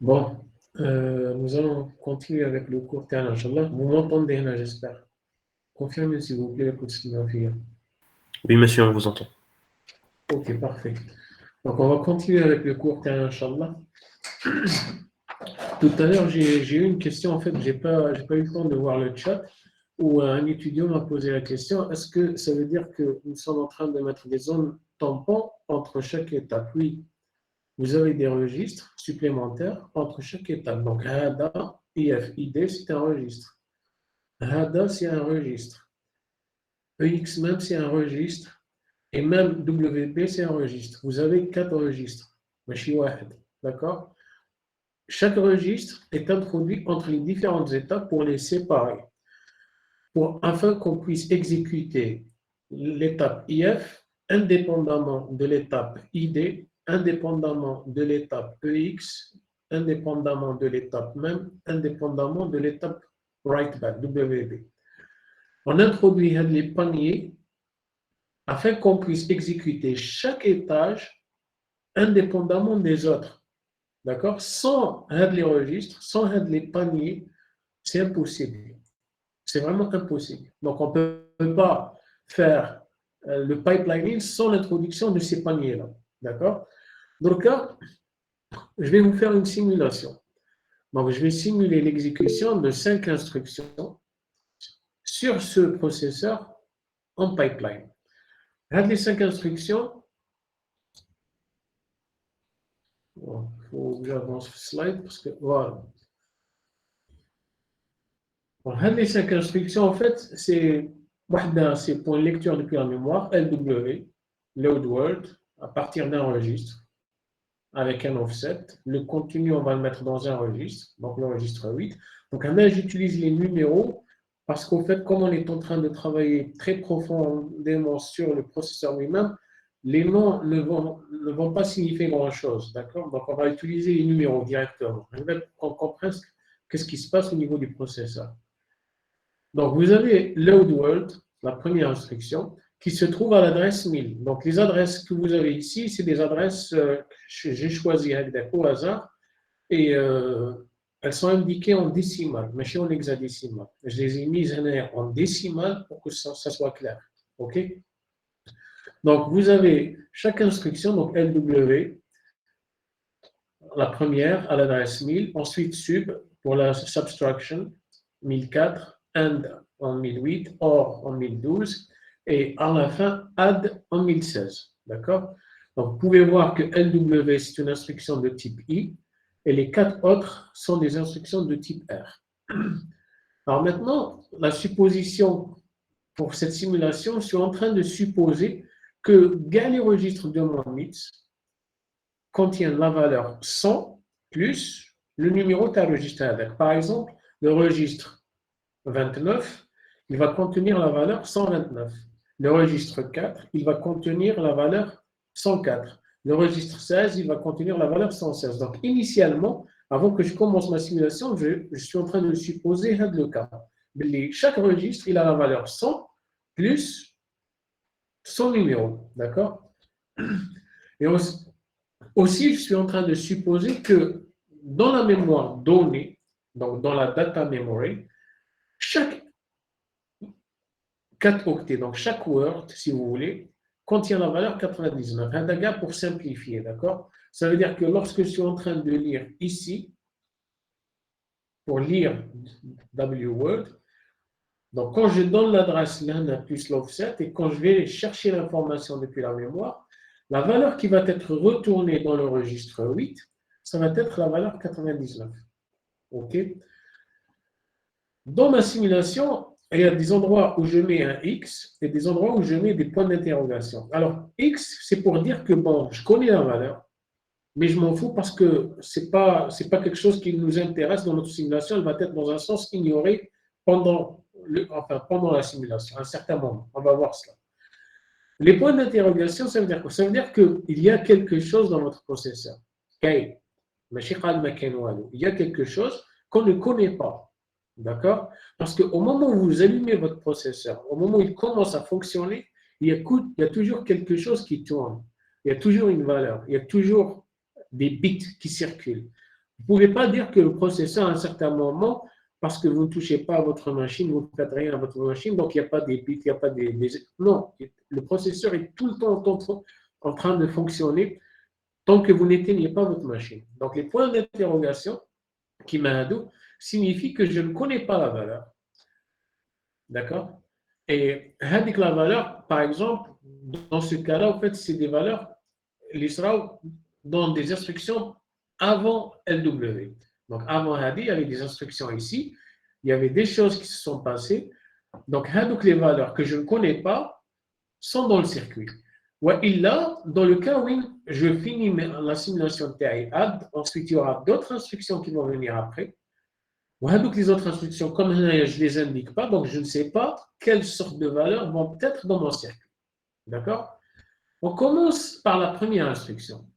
Bon, nous allons continuer avec le cours terrain, Inch'Allah. Vous m'entendez là, j'espère. Confirmez s'il vous plaît le cours de. Oui, monsieur, on vous entend. Ok, parfait. Donc, on va continuer avec le cours terrain, Inch'Allah. Tout à l'heure, j'ai eu une question, en fait, j'ai pas eu le temps de voir le chat, où un étudiant m'a posé la question, est-ce que ça veut dire que nous sommes en train de mettre des zones tampons entre chaque étape? Oui, vous avez des registres supplémentaires entre chaque étape. Donc, HADA, IF, ID, c'est un registre. HADA, c'est un registre. EX même, c'est un registre. Et même WB, c'est un registre. Vous avez 4 registres. Machi wahed. D'accord? Chaque registre est introduit entre les différentes étapes pour les séparer, afin qu'on puisse exécuter l'étape IF indépendamment de l'étape ID, indépendamment de l'étape EX, indépendamment de l'étape même, indépendamment de l'étape write back, WB. On introduit les paniers afin qu'on puisse exécuter chaque étage indépendamment des autres. D'accord? Sans les registres, sans les paniers, c'est impossible. C'est vraiment impossible. Donc, on ne peut pas faire le pipelining sans l'introduction de ces paniers-là. D'accord? Donc là, je vais vous faire une simulation. Donc, je vais simuler l'exécution de 5 instructions sur ce processeur en pipeline. Les 5 instructions, il faut que j'avance le slide parce que voilà. Bon, les 5 instructions, en fait, c'est pour une lecture depuis la mémoire, LW, load word, à partir d'un registre, avec un offset. Le contenu, on va le mettre dans un registre, donc le registre 8. Donc, là, j'utilise les numéros parce qu'au fait, comme on est en train de travailler très profondément sur le processeur lui-même, les noms ne vont pas signifier grand-chose, d'accord? Donc, on va utiliser les numéros directement. Je veux qu'on comprenne ce qui se passe au niveau du processeur. Donc, vous avez load world, la première instruction, qui se trouve à l'adresse 1000. Donc, les adresses que vous avez ici, c'est des adresses que j'ai choisies au hasard et elles sont indiquées en décimale, mais en hexadécimal. Je les ai mises en décimale pour que ça soit clair. OK? Donc, vous avez chaque instruction, donc LW, la première à l'adresse 1000, ensuite sub pour la subtraction 1004, and en 1008, or en 1012, et à la fin add en 1016. D'accord? Donc vous pouvez voir que LW c'est une instruction de type I, et les 4 autres sont des instructions de type R. Alors maintenant, la supposition pour cette simulation, je suis en train de supposer que les registres de mon MITS contiennent la valeur 100 plus le numéro que tu as enregistré avec. Par exemple, le registre 29, il va contenir la valeur 129. Le registre 4, il va contenir la valeur 104. Le registre 16, il va contenir la valeur 116. Donc, initialement, avant que je commence ma simulation, je suis en train de supposer le cas. Chaque registre, il a la valeur 100 plus son numéro. D'accord? Et aussi, je suis en train de supposer que dans la mémoire donnée, donc dans la data memory, chaque 4 octets, donc chaque word, si vous voulez, contient la valeur 99. Un daga pour simplifier, d'accord? Ça veut dire que lorsque je suis en train de lire ici, pour lire W-word, donc quand je donne l'adresse LAN plus l'offset et quand je vais chercher l'information depuis la mémoire, la valeur qui va être retournée dans le registre 8, ça va être la valeur 99. OK? Dans ma simulation, il y a des endroits où je mets un X et des endroits où je mets des points d'interrogation. Alors, X, c'est pour dire que, bon, je connais la valeur, mais je m'en fous parce que ce n'est pas quelque chose qui nous intéresse dans notre simulation. Elle va être, dans un sens, ignorée pendant la simulation, à un certain moment. On va voir cela. Les points d'interrogation, ça veut dire quoi? Ça veut dire qu'il y a quelque chose dans votre processeur. Il y a quelque chose qu'on ne connaît pas. D'accord? Parce qu'au moment où vous allumez votre processeur, au moment où il commence à fonctionner, il y a toujours quelque chose qui tourne. Il y a toujours une valeur. Il y a toujours des bits qui circulent. Vous ne pouvez pas dire que le processeur, à un certain moment, parce que vous ne touchez pas à votre machine, vous ne faites rien à votre machine, donc il n'y a pas des bits, il n'y a pas des… Non, le processeur est tout le temps en train de fonctionner tant que vous n'éteignez pas votre machine. Donc les points d'interrogation, qui m'adou, signifie que je ne connais pas la valeur. D'accord? Et la valeur, par exemple, dans ce cas-là, en fait, c'est des valeurs, l'ISRA, dans des instructions avant LW. Donc, avant Hadi, il y avait des instructions ici, il y avait des choses qui se sont passées. Donc, les valeurs que je ne connais pas sont dans le circuit. Et là, dans le cas où je finis la simulation TI-AD, ensuite il y aura d'autres instructions qui vont venir après. Donc, les autres instructions, comme je ne les indique pas, donc je ne sais pas quelles sortes de valeurs vont être dans mon circuit. D'accord? On commence par la première instruction.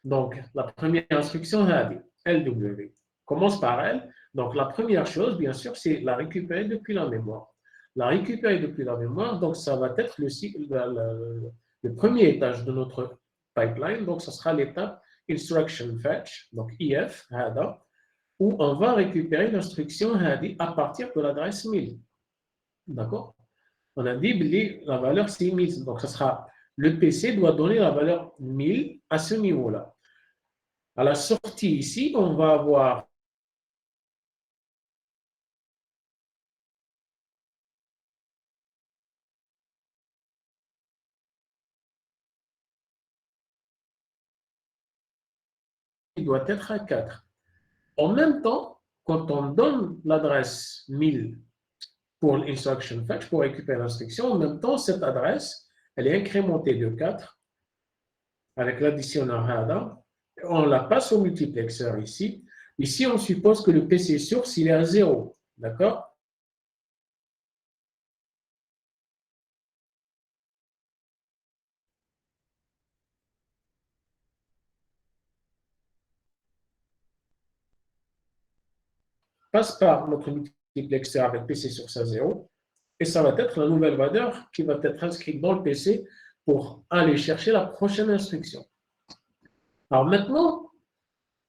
Donc, la première instruction, LW. On commence par elle. Donc, la première chose, bien sûr, c'est la récupérer depuis la mémoire. La récupérer depuis la mémoire, donc ça va être le premier étage de notre pipeline. Donc, ce sera l'étape Instruction Fetch, donc IF, où on va récupérer l'instruction Hadi à partir de l'adresse 1000. D'accord? On a dit la valeur c'est 1000. Donc, le PC doit donner la valeur 1000 à ce niveau-là. À la sortie ici, on va avoir il doit être à 4. En même temps, quand on donne l'adresse 1000 pour l'instruction fetch, pour récupérer l'instruction, en même temps, cette adresse, elle est incrémentée de 4 avec l'additionneur HADA. On la passe au multiplexeur ici. Ici, on suppose que le PC source, il est à 0. D'accord? Passe par notre multiplexeur avec PC source à 0. Et ça va être la nouvelle valeur qui va être inscrite dans le PC pour aller chercher la prochaine instruction. Alors maintenant,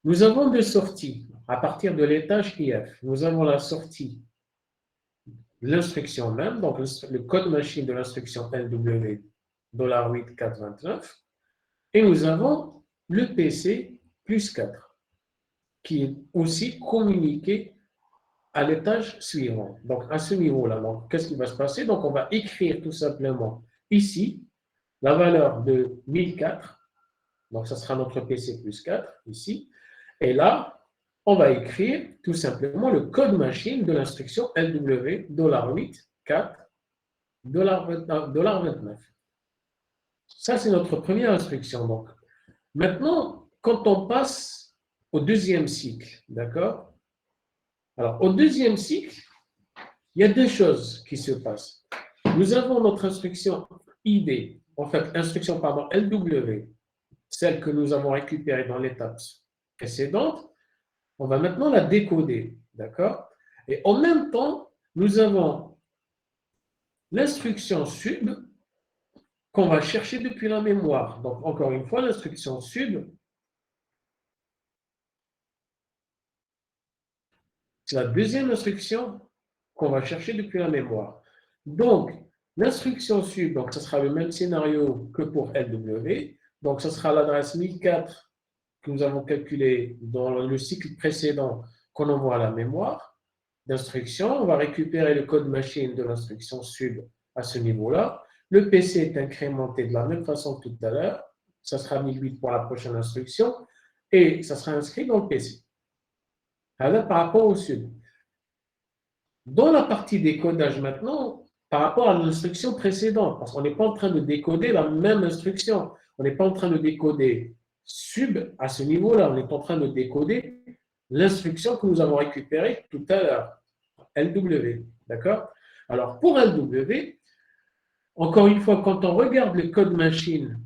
nous avons deux sorties à partir de l'étage IF. Nous avons la sortie de l'instruction même, donc le code machine de l'instruction LW $8,429. Et nous avons le PC plus 4, qui est aussi communiqué à l'étage suivant. Donc, à ce niveau-là, qu'est-ce qui va se passer? Donc, on va écrire tout simplement ici la valeur de 1004. Donc, ça sera notre PC plus 4 ici. Et là, on va écrire tout simplement le code machine de l'instruction LW $8,429. Ça, c'est notre première instruction. Donc, maintenant, quand on passe au deuxième cycle, d'accord? Alors, au deuxième cycle, il y a deux choses qui se passent. Nous avons notre instruction ID, en fait, instruction, pardon, LW, celle que nous avons récupérée dans l'étape précédente. On va maintenant la décoder, d'accord? Et en même temps, nous avons l'instruction sub qu'on va chercher depuis la mémoire. Donc, encore une fois, l'instruction sub, c'est la deuxième instruction qu'on va chercher depuis la mémoire. Donc, l'instruction sub, donc, ce sera le même scénario que pour LW. Donc, ce sera l'adresse 1004 que nous avons calculée dans le cycle précédent qu'on envoie à la mémoire d'instruction. On va récupérer le code machine de l'instruction sub à ce niveau-là. Le PC est incrémenté de la même façon que tout à l'heure. Ça sera 1008 pour la prochaine instruction et ça sera inscrit dans le PC. Alors, par rapport au sub. Dans la partie décodage maintenant, par rapport à l'instruction précédente, parce qu'on n'est pas en train de décoder la même instruction, on n'est pas en train de décoder sub à ce niveau-là, on est en train de décoder l'instruction que nous avons récupérée tout à l'heure, LW, d'accord? Alors, pour LW, encore une fois, quand on regarde le code machine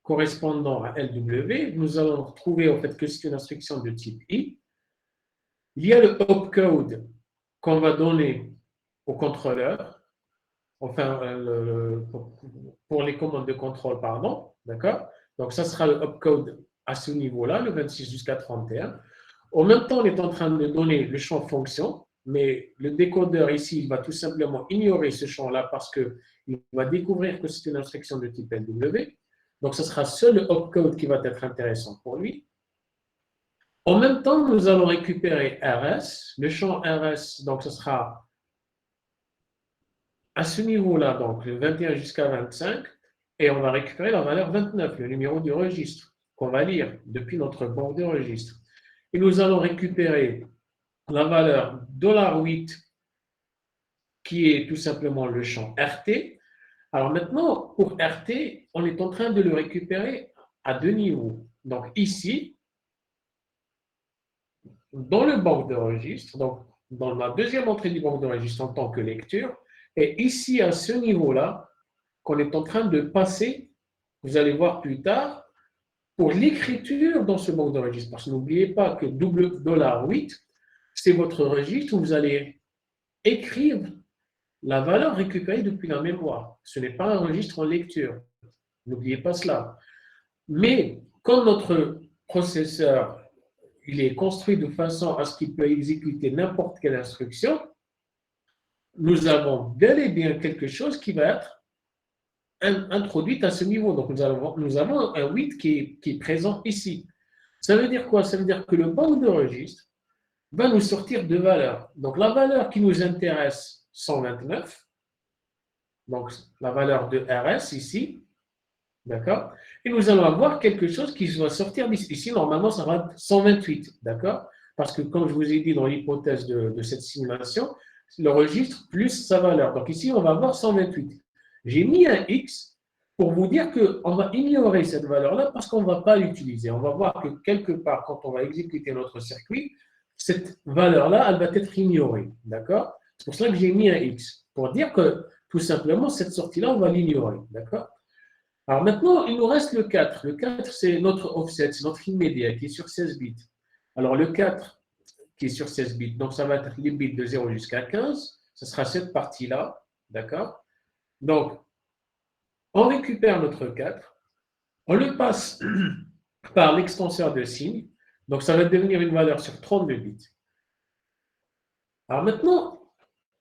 correspondant à LW, nous allons retrouver en fait que c'est une instruction de type I. Il y a le opcode qu'on va donner au contrôleur, enfin, pour les commandes de contrôle, pardon, d'accord? Donc, ça sera le opcode à ce niveau-là, le 26 jusqu'à 31. En même temps, on est en train de donner le champ fonction, mais le décodeur ici, il va tout simplement ignorer ce champ-là parce qu'il va découvrir que c'est une instruction de type LW. Donc, ce sera seul le opcode qui va être intéressant pour lui. En même temps, nous allons récupérer RS. Le champ RS, donc ce sera à ce niveau-là, donc le 21 jusqu'à 25, et on va récupérer la valeur 29, le numéro du registre, qu'on va lire depuis notre banque de registres. Et nous allons récupérer la valeur $8, qui est tout simplement le champ RT. Alors maintenant, pour RT, on est en train de le récupérer à deux niveaux. Donc ici, dans le banque de registres, donc dans la deuxième entrée du banque de registres en tant que lecture, et ici à ce niveau-là, qu'on est en train de passer, vous allez voir plus tard, pour l'écriture dans ce banque de registres. Parce que n'oubliez pas que $8, c'est votre registre où vous allez écrire la valeur récupérée depuis la mémoire. Ce n'est pas un registre en lecture. N'oubliez pas cela. Mais comme notre processeur il est construit de façon à ce qu'il peut exécuter n'importe quelle instruction, nous avons bel et bien quelque chose qui va être introduit à ce niveau. Donc, nous avons un 8 qui est présent ici. Ça veut dire quoi? Ça veut dire que le banque de registre va nous sortir deux valeurs. Donc, la valeur qui nous intéresse, 129, donc la valeur de RS ici, d'accord? Et nous allons avoir quelque chose qui va sortir d'ici. Ici, normalement, ça va être 128, d'accord? Parce que, comme je vous ai dit dans l'hypothèse de cette simulation, le registre plus sa valeur. Donc ici, on va avoir 128. J'ai mis un X pour vous dire qu'on va ignorer cette valeur-là parce qu'on ne va pas l'utiliser. On va voir que quelque part, quand on va exécuter notre circuit, cette valeur-là, elle va être ignorée, d'accord? C'est pour cela que j'ai mis un X, pour dire que, tout simplement, cette sortie-là, on va l'ignorer, d'accord? Alors maintenant, il nous reste le 4. Le 4, c'est notre offset, c'est notre immédiat qui est sur 16 bits. Alors le 4 qui est sur 16 bits, donc ça va être les bits de 0 jusqu'à 15. Ce sera cette partie-là, d'accord? Donc, on récupère notre 4, on le passe par l'extenseur de signe, donc ça va devenir une valeur sur 32 bits. Alors maintenant,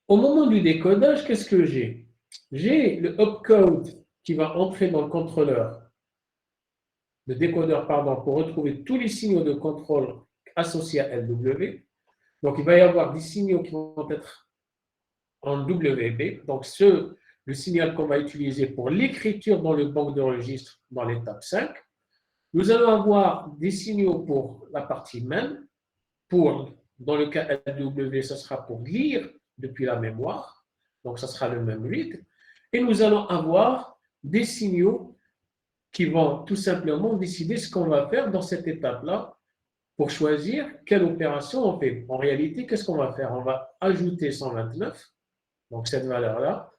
au moment du décodage, qu'est-ce que j'ai? J'ai le opcode qui va entrer dans le contrôleur, le décodeur, pardon, pour retrouver tous les signaux de contrôle associés à LW. Donc, il va y avoir des signaux qui vont être en WB. Donc, le signal qu'on va utiliser pour l'écriture dans le banque de registre dans l'étape 5. Nous allons avoir des signaux pour la partie main. Dans le cas LW, ce sera pour lire depuis la mémoire. Donc, ce sera le même read. Et nous allons avoir des signaux qui vont tout simplement décider ce qu'on va faire dans cette étape-là pour choisir quelle opération on fait. En réalité, qu'est-ce qu'on va faire? On va ajouter 129, donc cette valeur-là,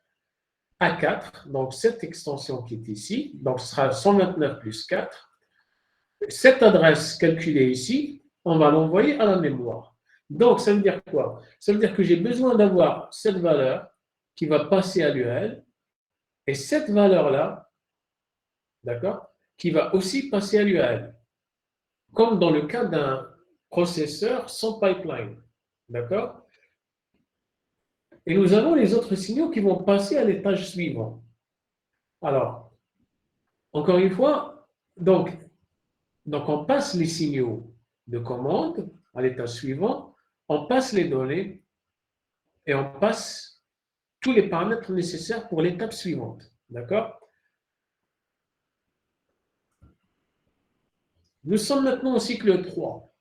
à 4, donc cette extension qui est ici, donc ce sera 129 plus 4. Cette adresse calculée ici, on va l'envoyer à la mémoire. Donc, ça veut dire quoi? Ça veut dire que j'ai besoin d'avoir cette valeur qui va passer à l'URL et cette valeur-là, d'accord, qui va aussi passer à l'URL, comme dans le cas d'un processeur sans pipeline, d'accord? Et nous avons les autres signaux qui vont passer à l'étage suivant. Alors, encore une fois, donc on passe les signaux de commande à l'étage suivant, on passe les données et on passe tous les paramètres nécessaires pour l'étape suivante, d'accord? Nous sommes maintenant au cycle 3.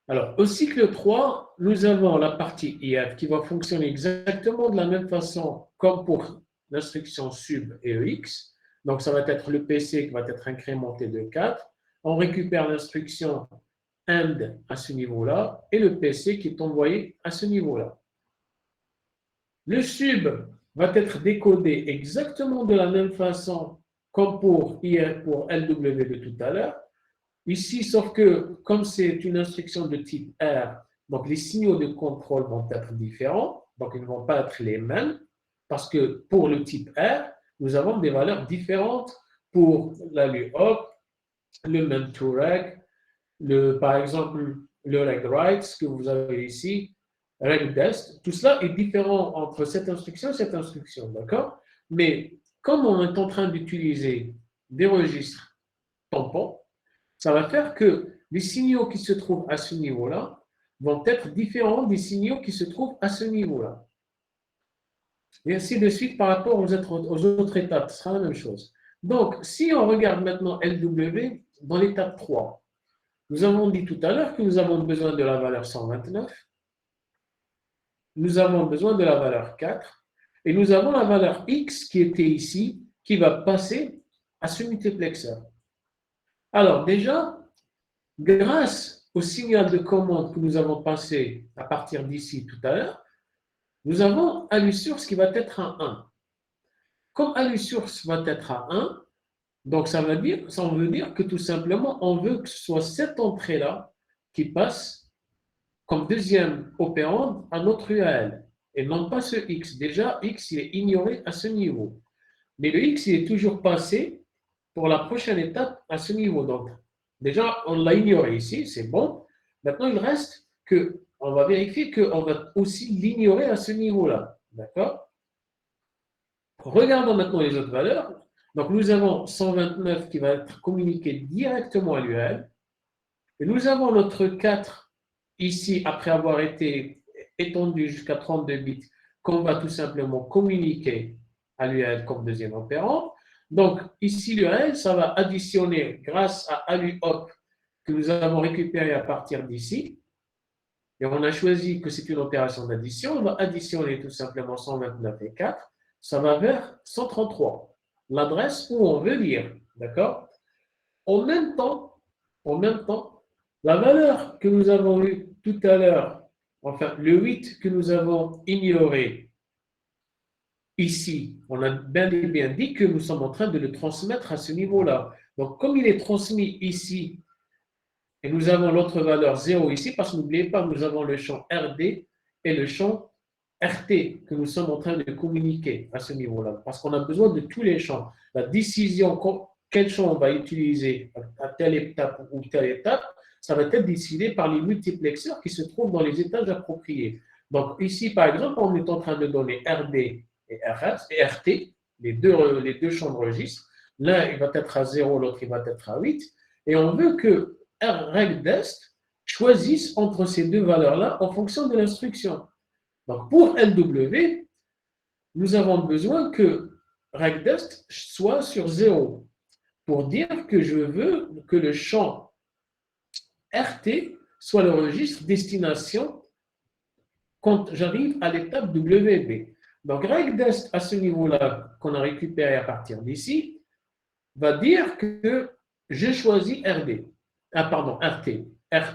Alors, au cycle 3, nous avons la partie IF qui va fonctionner exactement de la même façon comme pour l'instruction sub et EX. Donc, ça va être le PC qui va être incrémenté de 4. On récupère l'instruction AND à ce niveau-là et le PC qui est envoyé à ce niveau-là. Le sub va être décodé exactement de la même façon comme pour LW de tout à l'heure. Ici, sauf que comme c'est une instruction de type R, donc les signaux de contrôle vont être différents, donc ils ne vont pas être les mêmes, parce que pour le type R, nous avons des valeurs différentes pour la LUOP, le MEM2REC, par exemple, le read write, ce que vous avez ici, regdest. Tout cela est différent entre cette instruction et cette instruction, d'accord? Mais comme on est en train d'utiliser des registres tampons, ça va faire que les signaux qui se trouvent à ce niveau-là vont être différents des signaux qui se trouvent à ce niveau-là. Et ainsi de suite par rapport aux autres étapes, ce sera la même chose. Donc, si on regarde maintenant LW dans l'étape 3, nous avons dit tout à l'heure que nous avons besoin de la valeur 129, nous avons besoin de la valeur 4, et nous avons la valeur X qui était ici, qui va passer à ce multiplexeur. Alors déjà, grâce au signal de commande que nous avons passé à partir d'ici tout à l'heure, nous avons ALU-source qui va être à 1. Comme ALU-source va être à 1, donc ça veut dire que tout simplement, on veut que ce soit cette entrée-là qui passe comme deuxième opérande à notre UAL, et non pas ce X. Déjà, X il est ignoré à ce niveau. Mais le X il est toujours passé pour la prochaine étape à ce niveau. Donc, déjà, on l'a ignoré ici, c'est bon. Maintenant, il reste qu'on va vérifier qu'on va aussi l'ignorer à ce niveau-là. D'accord? Regardons maintenant les autres valeurs. Donc, nous avons 129 qui va être communiqué directement à l'URL. Et nous avons notre 4 ici, après avoir été étendu jusqu'à 32 bits, qu'on va tout simplement communiquer à l'URL comme deuxième opérand. Donc, ici, l'URL, ça va additionner grâce à ALU-HOP que nous avons récupéré à partir d'ici. Et on a choisi que c'est une opération d'addition. On va additionner tout simplement 129 et 4. Ça va vers 133, l'adresse où on veut lire. D'accord? En même temps, la valeur que nous avons eue tout à l'heure, enfin le 8 que nous avons ignoré ici, on a bien et bien dit que nous sommes en train de le transmettre à ce niveau-là. Donc, comme il est transmis ici, et nous avons l'autre valeur 0 ici, parce que n'oubliez pas, nous avons le champ RD et le champ RT que nous sommes en train de communiquer à ce niveau-là, parce qu'on a besoin de tous les champs. La décision, quel champ on va utiliser à telle étape ou telle étape, ça va être décidé par les multiplexeurs qui se trouvent dans les étages appropriés. Donc ici, par exemple, on est en train de donner RD et RT, les deux champs de registre. L'un, il va être à 0, l'autre, il va être à 8. Et on veut que regdest choisisse entre ces deux valeurs-là en fonction de l'instruction. Donc, pour LW, nous avons besoin que regdest soit sur 0 pour dire que je veux que le champ RT soit le registre destination quand j'arrive à l'étape WB. Donc, regdest à ce niveau-là qu'on a récupéré à partir d'ici va dire que j'ai choisi RD. Ah, pardon, RT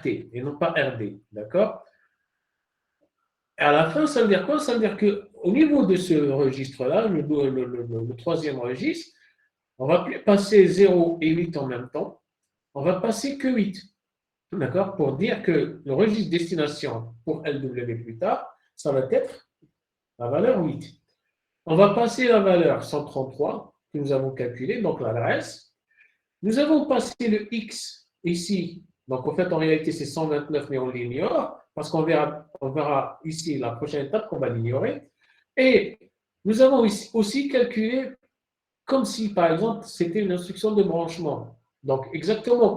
et non pas RD. D'accord? À la fin, ça veut dire quoi? Ça veut dire qu'au niveau de ce registre-là, le troisième registre, on va passer 0 et 8 en même temps. On va passer que 8. D'accord? Pour dire que le registre destination pour LW plus tard, ça va être la valeur 8. On va passer la valeur 133 que nous avons calculée, donc l'adresse. Nous avons passé le X ici. Donc, en fait, en réalité, c'est 129, mais on l'ignore, parce qu'on verra ici la prochaine étape qu'on va l'ignorer. Et nous avons aussi calculé comme si, par exemple, c'était une instruction de branchement. Donc, exactement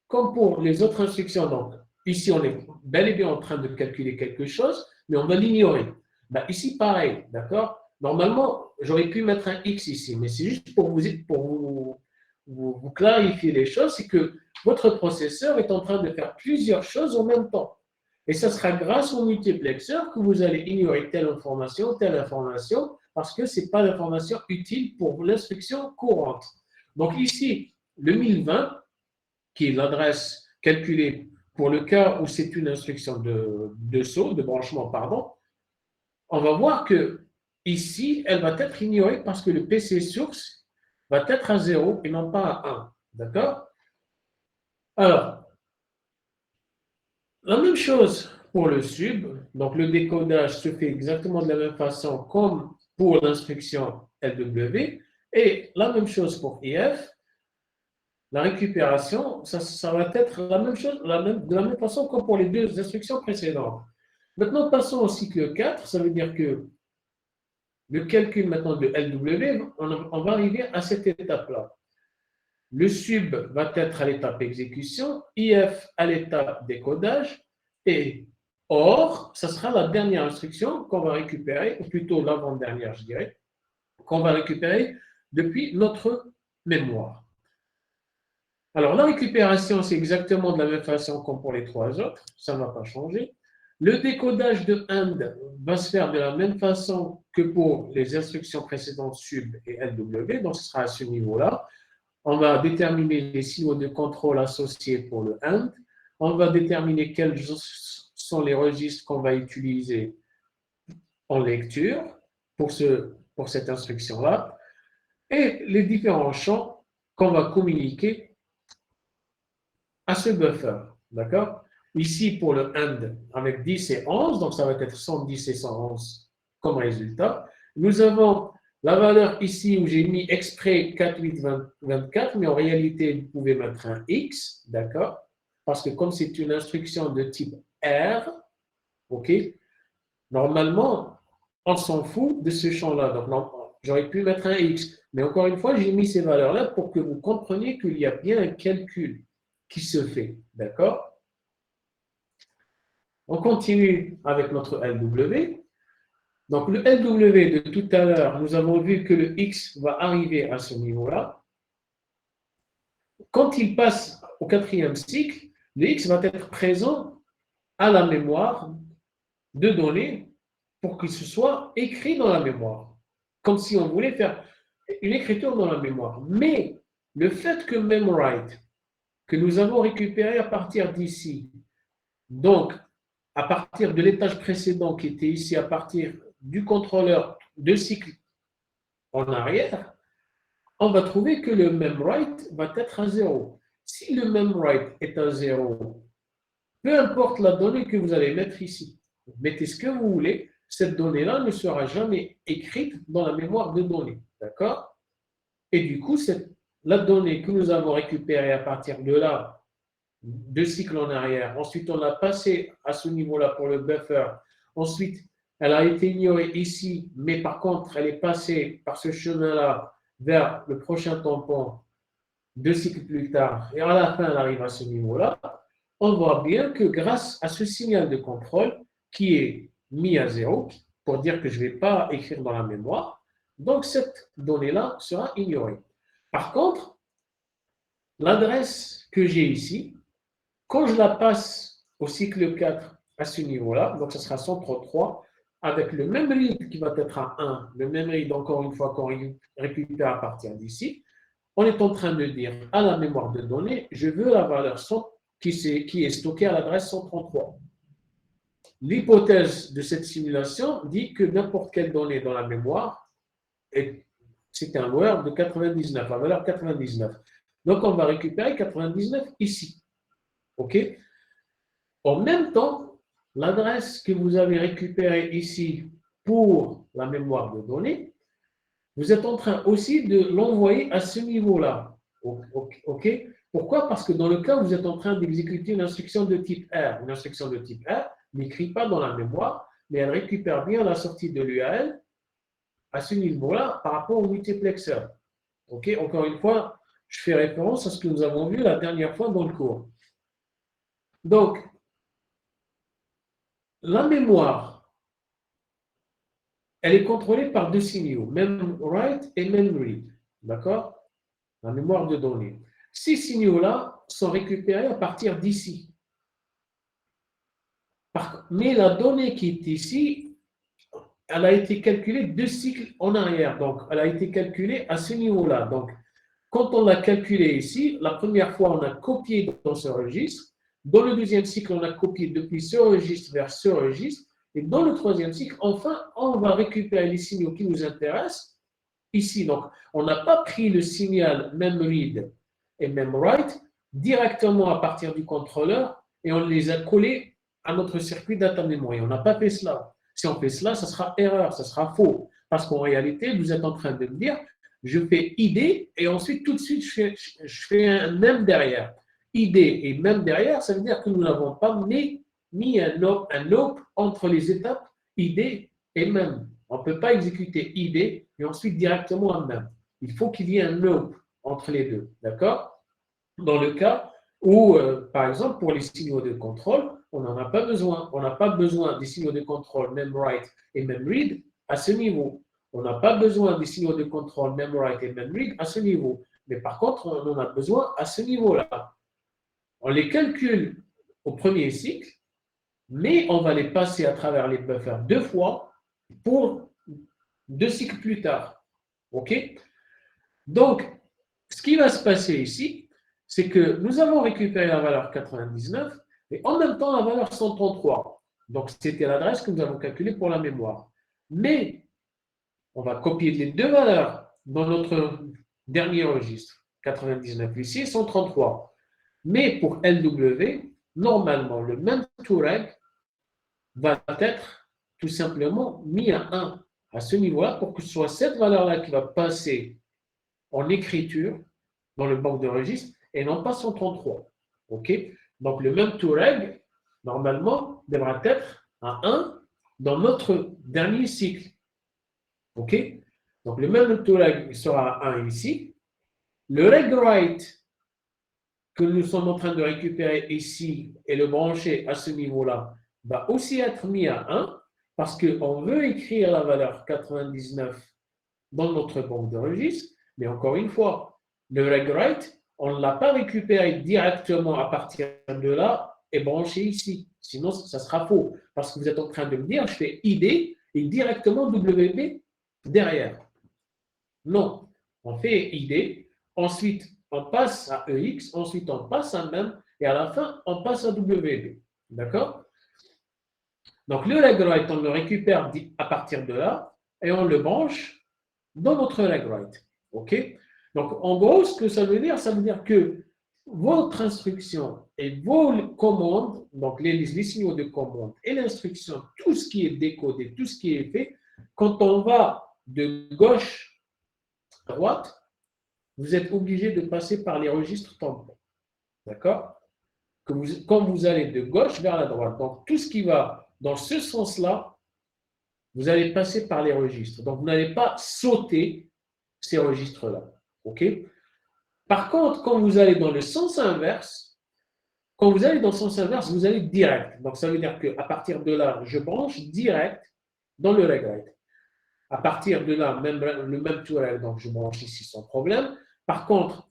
comme pour les autres instructions. Donc, ici, on est bel et bien en train de calculer quelque chose, mais on va l'ignorer. Ben, ici, pareil, d'accord? Normalement, j'aurais pu mettre un X ici, mais c'est juste pour vous clarifier les choses, c'est que votre processeur est en train de faire plusieurs choses en même temps. Et ce sera grâce au multiplexeur que vous allez ignorer telle information, parce que ce n'est pas l'information utile pour l'instruction courante. Donc ici, le 1020, qui est l'adresse calculée pour le cas où c'est une instruction de saut, de branchement, pardon, on va voir que ici, elle va être ignorée parce que le PC source va être à 0 et non pas à 1. D'accord? Alors, la même chose pour le sub. Donc, le décodage se fait exactement de la même façon comme pour l'instruction LW. Et la même chose pour IF. la récupération, ça va être la même chose, de la même façon que pour les deux instructions précédentes. Maintenant, passons au cycle 4, ça veut dire que le calcul maintenant de LW, on va arriver à cette étape-là. Le sub va être à l'étape exécution, IF à l'étape décodage, et OR, ça sera la dernière instruction qu'on va récupérer, ou plutôt l'avant-dernière, je dirais, qu'on va récupérer depuis notre mémoire. Alors, la récupération, c'est exactement de la même façon comme pour les trois autres, ça ne va pas changer. Le décodage de AND va se faire de la même façon que pour les instructions précédentes sub et LW, donc ce sera à ce niveau-là. On va déterminer les signaux de contrôle associés pour le AND. On va déterminer quels sont les registres qu'on va utiliser en lecture pour cette instruction-là et les différents champs qu'on va communiquer à ce buffer. D'accord? Ici, pour le AND, avec 10 et 11, donc ça va être 110 et 111 comme résultat. Nous avons la valeur ici où j'ai mis exprès 4, 8, 24, mais en réalité, vous pouvez mettre un X, d'accord? Parce que comme c'est une instruction de type R, ok? Normalement, on s'en fout de ce champ-là. Donc, j'aurais pu mettre un X. Mais encore une fois, j'ai mis ces valeurs-là pour que vous compreniez qu'il y a bien un calcul qui se fait, d'accord? On continue avec notre LW. Donc, le LW de tout à l'heure, nous avons vu que le X va arriver à ce niveau-là. Quand il passe au quatrième cycle, le X va être présent à la mémoire de données pour qu'il se soit écrit dans la mémoire. Comme si on voulait faire une écriture dans la mémoire. Mais le fait que memWrite, que nous avons récupéré à partir d'ici, donc à partir de l'étage précédent qui était ici, à partir du contrôleur de cycle en arrière, on va trouver que le memWrite va être à 0. Si le memWrite est à 0, peu importe la donnée que vous allez mettre ici, mettez ce que vous voulez, cette donnée-là ne sera jamais écrite dans la mémoire de données. D'accord? Et du coup, la donnée que nous avons récupérée à partir de là, deux cycles en arrière, ensuite on l'a passée à ce niveau-là pour le buffer, ensuite elle a été ignorée ici, mais par contre elle est passée par ce chemin-là vers le prochain tampon deux cycles plus tard, et à la fin elle arrive à ce niveau-là, on voit bien que grâce à ce signal de contrôle qui est mis à 0, pour dire que je ne vais pas écrire dans la mémoire, donc cette donnée-là sera ignorée. Par contre, l'adresse que j'ai ici, quand je la passe au cycle 4 à ce niveau-là, donc ce sera 133, avec le même read qui va être à 1, le même read encore une fois qu'on récupère à partir d'ici, on est en train de dire à la mémoire de données, je veux la valeur qui est stockée à l'adresse 133. L'hypothèse de cette simulation dit que n'importe quelle donnée dans la mémoire, c'est un word de 99, la valeur 99. Donc, on va récupérer 99 ici. OK? En même temps, l'adresse que vous avez récupérée ici pour la mémoire de données, vous êtes en train aussi de l'envoyer à ce niveau-là. OK? Pourquoi? Parce que dans le cas où vous êtes en train d'exécuter une instruction de type R, une instruction de type R n'écrit pas dans la mémoire, mais elle récupère bien la sortie de l'UAL à ce niveau-là par rapport au multiplexeur. OK? Encore une fois, je fais référence à ce que nous avons vu la dernière fois dans le cours. Donc, la mémoire, elle est contrôlée par deux signaux, memWrite et memRead. D'accord? La mémoire de données. Ces signaux-là sont récupérés à partir d'ici. Mais la donnée qui est ici, elle a été calculée deux cycles en arrière. Donc, elle a été calculée à ce niveau-là. Donc, quand on l'a calculée ici, la première fois, on a copié dans ce registre. Dans le deuxième cycle, on a copié depuis ce registre vers ce registre. Et dans le troisième cycle, enfin, on va récupérer les signaux qui nous intéressent ici. Donc, on n'a pas pris le signal memRead et memWrite directement à partir du contrôleur et on les a collés à notre circuit data memory. On n'a pas fait cela. Si on fait cela, ça sera erreur, ça sera faux. Parce qu'en réalité, vous êtes en train de me dire, je fais ID et ensuite tout de suite je fais un même derrière. ID et même derrière, ça veut dire que nous n'avons pas mis un loop entre les étapes ID et même. On ne peut pas exécuter ID et ensuite directement un même. Il faut qu'il y ait un loop entre les deux. D'accord? Dans le cas où, par exemple, pour les signaux de contrôle, on n'en a pas besoin. On n'a pas besoin des signaux de contrôle, même write et même read, à ce niveau. On n'a pas besoin des signaux de contrôle, même write et même read, à ce niveau. Mais par contre, on en a besoin à ce niveau-là. On les calcule au premier cycle, mais on va les passer à travers les buffers 2 fois pour 2 cycles plus tard. OK? Donc, ce qui va se passer ici, c'est que nous avons récupéré la valeur 99 et en même temps la valeur 133. Donc, c'était l'adresse que nous avons calculée pour la mémoire. Mais, on va copier les deux valeurs dans notre dernier registre, 99 ici et 133. Mais pour LW, normalement, le même toureg va être tout simplement mis à 1 à ce niveau-là pour que ce soit cette valeur-là qui va passer en écriture dans le banc de registre et non pas 133. OK? Donc, le même toureg, normalement, devra être à 1 dans notre dernier cycle. OK? Donc, le même toureg sera à 1 ici. Le reg-write que nous sommes en train de récupérer ici et le brancher à ce niveau-là va aussi être mis à 1 parce qu'on veut écrire la valeur 99 dans notre banque de registre, mais encore une fois, le reg-write, on ne l'a pas récupéré directement à partir de là et branché ici. Sinon, ça sera faux. Parce que vous êtes en train de me dire, je fais ID et directement WB derrière. Non, on fait ID, ensuite on passe à EX, ensuite on passe à MEM et à la fin, on passe à WB. D'accord? Donc le reg-write, on le récupère à partir de là et on le branche dans notre reg-write. OK? Donc, en gros, ce que ça veut dire que votre instruction et vos commandes, donc les signaux de commande et l'instruction, tout ce qui est décodé, tout ce qui est fait, quand on va de gauche à droite, vous êtes obligé de passer par les registres tampons. D'accord? Quand vous allez de gauche vers la droite, donc tout ce qui va dans ce sens-là, vous allez passer par les registres. Donc, vous n'allez pas sauter ces registres-là. OK? Par contre, quand vous allez dans le sens inverse, vous allez direct. Donc, ça veut dire qu'à partir de là, je branche direct dans le reg-write. À partir de là, le même tourelle, donc je branche ici sans problème. Par contre,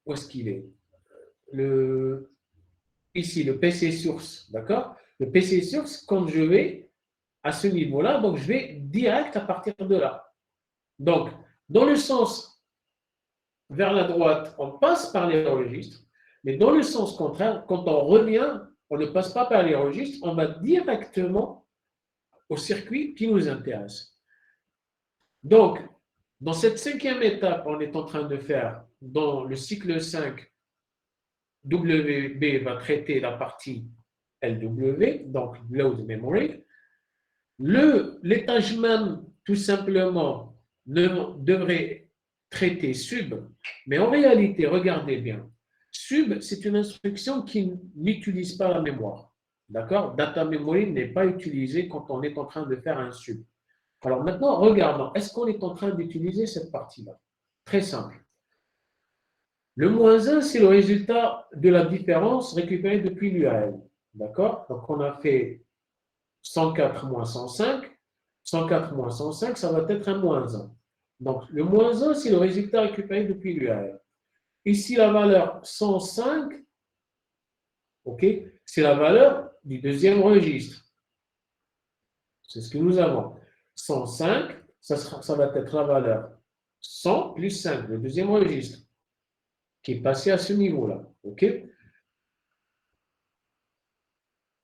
où est-ce qu'il est? Ici, le PC source, d'accord? Le PC source, quand je vais à ce niveau-là, donc je vais direct à partir de là. Donc, dans le sens vers la droite, on passe par les registres, mais dans le sens contraire, quand on revient, on ne passe pas par les registres, on va directement au circuit qui nous intéresse. Donc, dans cette cinquième étape, on est en train de faire, dans le cycle 5, WB va traiter la partie LW, donc Load Memory. L'étage même, tout simplement, devrait traiter sub, mais en réalité, regardez bien, sub, c'est une instruction qui n'utilise pas la mémoire. D'accord? Data memory n'est pas utilisée quand on est en train de faire un sub. Alors maintenant, regardons, est-ce qu'on est en train d'utiliser cette partie-là? Très simple. Le -1, c'est le résultat de la différence récupérée depuis l'URL. D'accord? Donc on a fait 104 moins 105. 104 moins 105, ça va être un -1. Donc, le -1, c'est le résultat récupéré depuis l'URL. Ici, la valeur 105, ok, c'est la valeur du deuxième registre. C'est ce que nous avons. 105, ça va être la valeur 100 plus 5, le deuxième registre, qui est passé à ce niveau-là. Ok?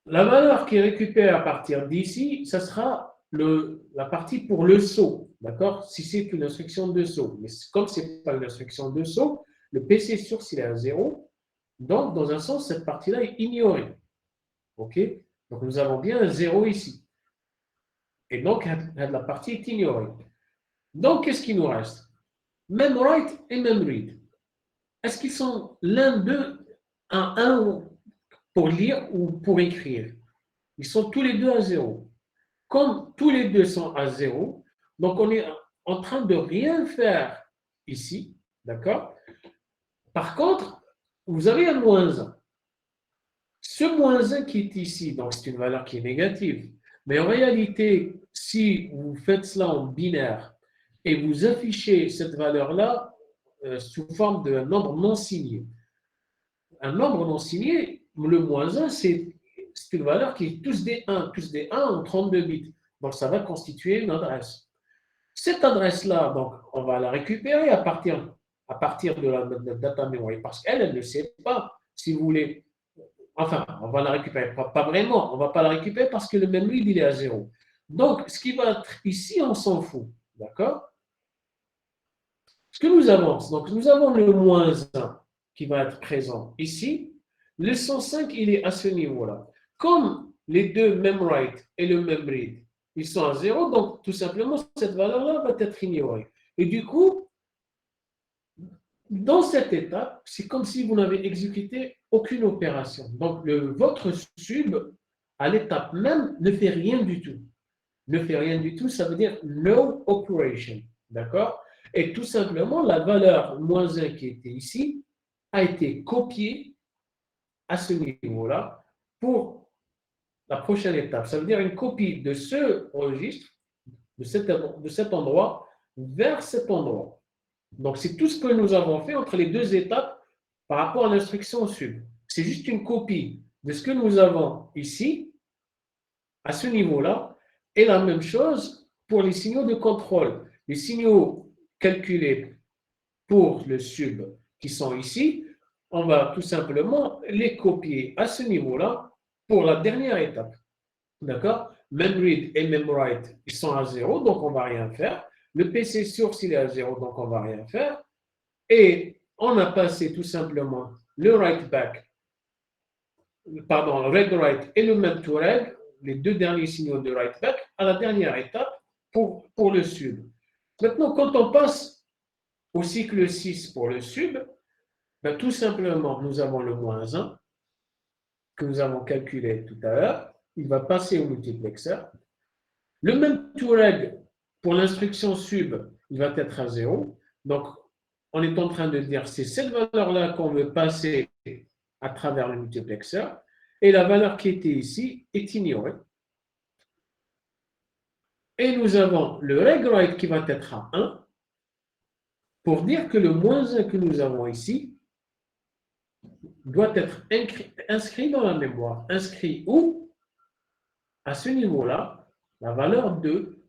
La valeur qui est récupérée à partir d'ici, ça sera la partie pour le saut, d'accord? Si c'est une instruction de saut. Mais comme ce n'est pas une instruction de saut, le PC source, il est à 0. Donc, dans un sens, cette partie-là est ignorée. OK? Donc, nous avons bien un 0 ici. Et donc, la partie est ignorée. Donc, qu'est-ce qui nous reste? Même write et même read. Est-ce qu'ils sont l'un d'eux à 1 pour lire ou pour écrire? Ils sont tous les deux à 0. Comme tous les deux sont à 0, donc on est en train de rien faire ici, d'accord? Par contre, vous avez un moins 1. Ce moins 1 qui est ici, donc c'est une valeur qui est négative. Mais en réalité, si vous faites cela en binaire et vous affichez cette valeur-là sous forme d'un nombre non signé, un nombre non signé, le moins 1, c'est une valeur qui est tous des 1 en 32 bits. Donc ça va constituer une adresse. Cette adresse-là, donc, on va la récupérer à partir de la data memory, parce qu'elle ne sait pas, si vous voulez. Enfin, on va la récupérer, pas vraiment, on ne va pas la récupérer parce que le memory, il est à 0. Donc, ce qui va être ici, on s'en fout. D'accord? Ce que nous avons, donc nous avons le moins 1 qui va être présent ici. Le 105, il est à ce niveau-là. Comme les deux, même write et le même read, ils sont à 0, donc tout simplement, cette valeur-là va être ignorée. Et du coup, dans cette étape, c'est comme si vous n'avez exécuté aucune opération. Donc, votre sub, à l'étape même, ne fait rien du tout. Ne fait rien du tout, ça veut dire no operation. D'accord? Et tout simplement, la valeur moins 1 qui était ici a été copiée à ce niveau-là pour la prochaine étape. Ça veut dire une copie de ce registre, de cet endroit, vers cet endroit. Donc, c'est tout ce que nous avons fait entre les deux étapes par rapport à l'instruction sub. C'est juste une copie de ce que nous avons ici, à ce niveau-là, et la même chose pour les signaux de contrôle. Les signaux calculés pour le sub qui sont ici, on va tout simplement les copier à ce niveau-là pour la dernière étape. D'accord? Même read et même write, ils sont à 0, donc on ne va rien faire. Le PC source, il est à 0, donc on ne va rien faire. Et on a passé tout simplement le write back, pardon, read write et le même to read, les deux derniers signaux de write back, à la dernière étape pour le sub. Maintenant, quand on passe au cycle 6 pour le sub, ben, tout simplement, nous avons le moins 1 que nous avons calculé tout à l'heure. Il va passer au multiplexeur. Le même to read pour l'instruction sub, il va être à 0. Donc, on est en train de dire c'est cette valeur-là qu'on veut passer à travers le multiplexeur. Et la valeur qui était ici est ignorée. Et nous avons le read-write qui va être à 1 pour dire que le moins 1 que nous avons ici doit être inscrit dans la mémoire. Inscrit où? À ce niveau-là, la valeur 2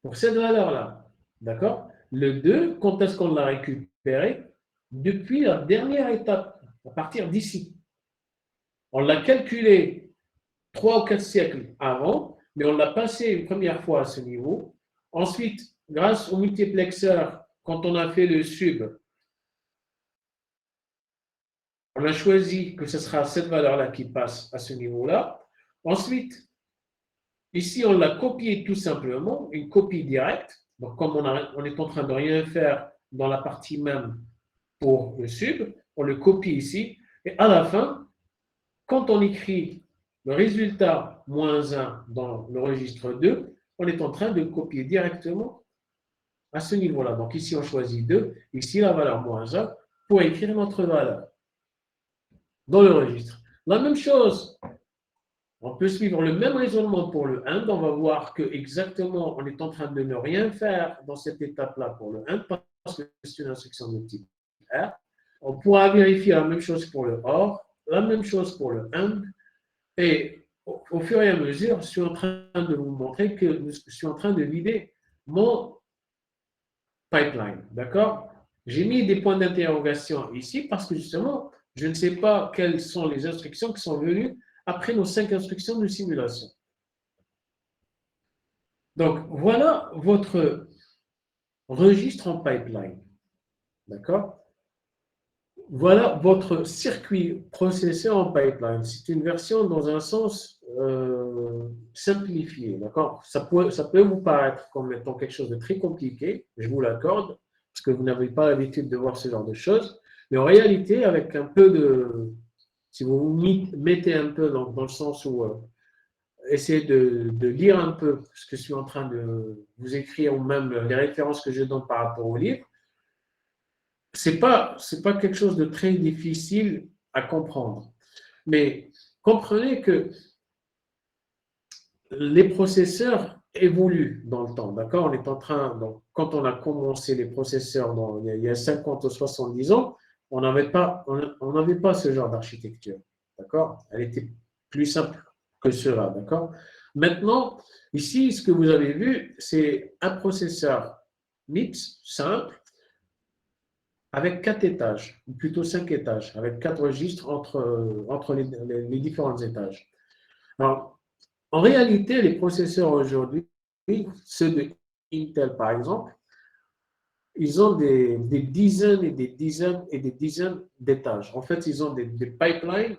pour cette valeur-là. D'accord? Le 2, quand est-ce qu'on l'a récupéré? Depuis la dernière étape, à partir d'ici. On l'a calculé 3 ou 4 siècles avant, mais on l'a passé une première fois à ce niveau. Ensuite, grâce au multiplexeur, quand on a fait le sub, on a choisi que ce sera cette valeur-là qui passe à ce niveau-là. Ensuite, ici, on l'a copié tout simplement, une copie directe. Donc, comme on est en train de rien faire dans la partie même pour le sub, on le copie ici. Et à la fin, quand on écrit le résultat moins 1 dans le registre 2, on est en train de le copier directement à ce niveau-là. Donc ici, on choisit 2, ici la valeur moins 1 pour écrire notre valeur dans le registre. La même chose, on peut suivre le même raisonnement pour le AND. On va voir que exactement, on est en train de ne rien faire dans cette étape-là pour le AND parce que c'est une instruction de type R. On pourra vérifier la même chose pour le OR, la même chose pour le AND. Et au fur et à mesure, je suis en train de vous montrer que je suis en train de vider mon pipeline. D'accord? J'ai mis des points d'interrogation ici parce que justement, je ne sais pas quelles sont les instructions qui sont venues après nos 5 instructions de simulation. Donc, voilà votre registre en pipeline. D'accord? Voilà votre circuit processeur en pipeline. C'est une version dans un sens simplifier, d'accord? Ça peut vous paraître comme étant quelque chose de très compliqué, je vous l'accorde, parce que vous n'avez pas l'habitude de voir ce genre de choses, mais en réalité, avec un peu de… Si vous vous mettez un peu dans le sens où essayez de lire un peu ce que je suis en train de vous écrire ou même les références que je donne par rapport au livre, c'est pas quelque chose de très difficile à comprendre. Mais comprenez que les processeurs évoluent dans le temps, d'accord? On est en train, donc, quand on a commencé les processeurs il y a 50 ou 70 ans, on n'avait pas ce genre d'architecture, d'accord? Elle était plus simple que cela, d'accord? Maintenant, ici, ce que vous avez vu, c'est un processeur MIPS simple avec 4 étages, ou plutôt 5 étages, avec 4 registres entre les différents étages. Alors, en réalité, les processeurs aujourd'hui, ceux de Intel par exemple, ils ont des dizaines et des dizaines et des dizaines d'étages. En fait, ils ont des pipelines,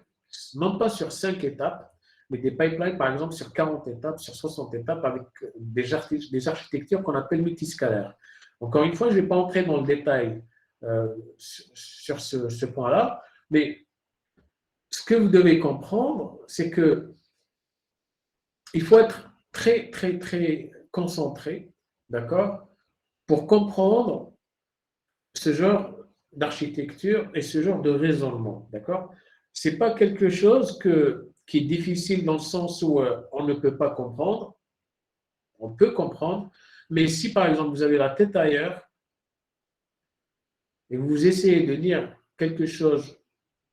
non pas sur 5 étapes, mais des pipelines, par exemple, sur 40 étapes, sur 60 étapes, avec des architectures qu'on appelle multiscalaires. Encore une fois, je ne vais pas entrer dans le détail sur ce point-là, mais ce que vous devez comprendre, c'est que il faut être très, très, très concentré, d'accord, pour comprendre ce genre d'architecture et ce genre de raisonnement, d'accord. Ce n'est pas quelque chose qui est difficile dans le sens où on ne peut pas comprendre, on peut comprendre, mais si par exemple vous avez la tête ailleurs et vous essayez de lire quelque chose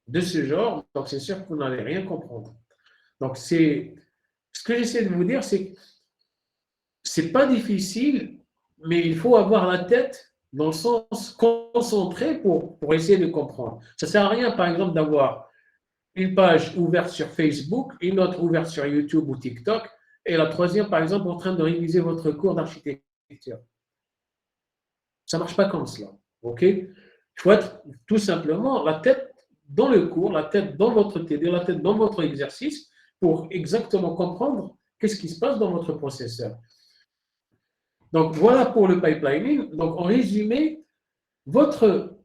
de ce genre, donc c'est sûr que vous n'allez rien comprendre. Donc ce que j'essaie de vous dire, c'est que c'est pas difficile, mais il faut avoir la tête dans le sens concentré pour essayer de comprendre. Ça ne sert à rien, par exemple, d'avoir une page ouverte sur Facebook, une autre ouverte sur YouTube ou TikTok, et la troisième, par exemple, en train de réviser votre cours d'architecture. Ça ne marche pas comme cela. OK? Il faut être tout simplement la tête dans le cours, la tête dans votre TD, la tête dans votre exercice pour exactement comprendre qu'est-ce qui se passe dans votre processeur. Donc, voilà pour le pipelining. Donc, en résumé, votre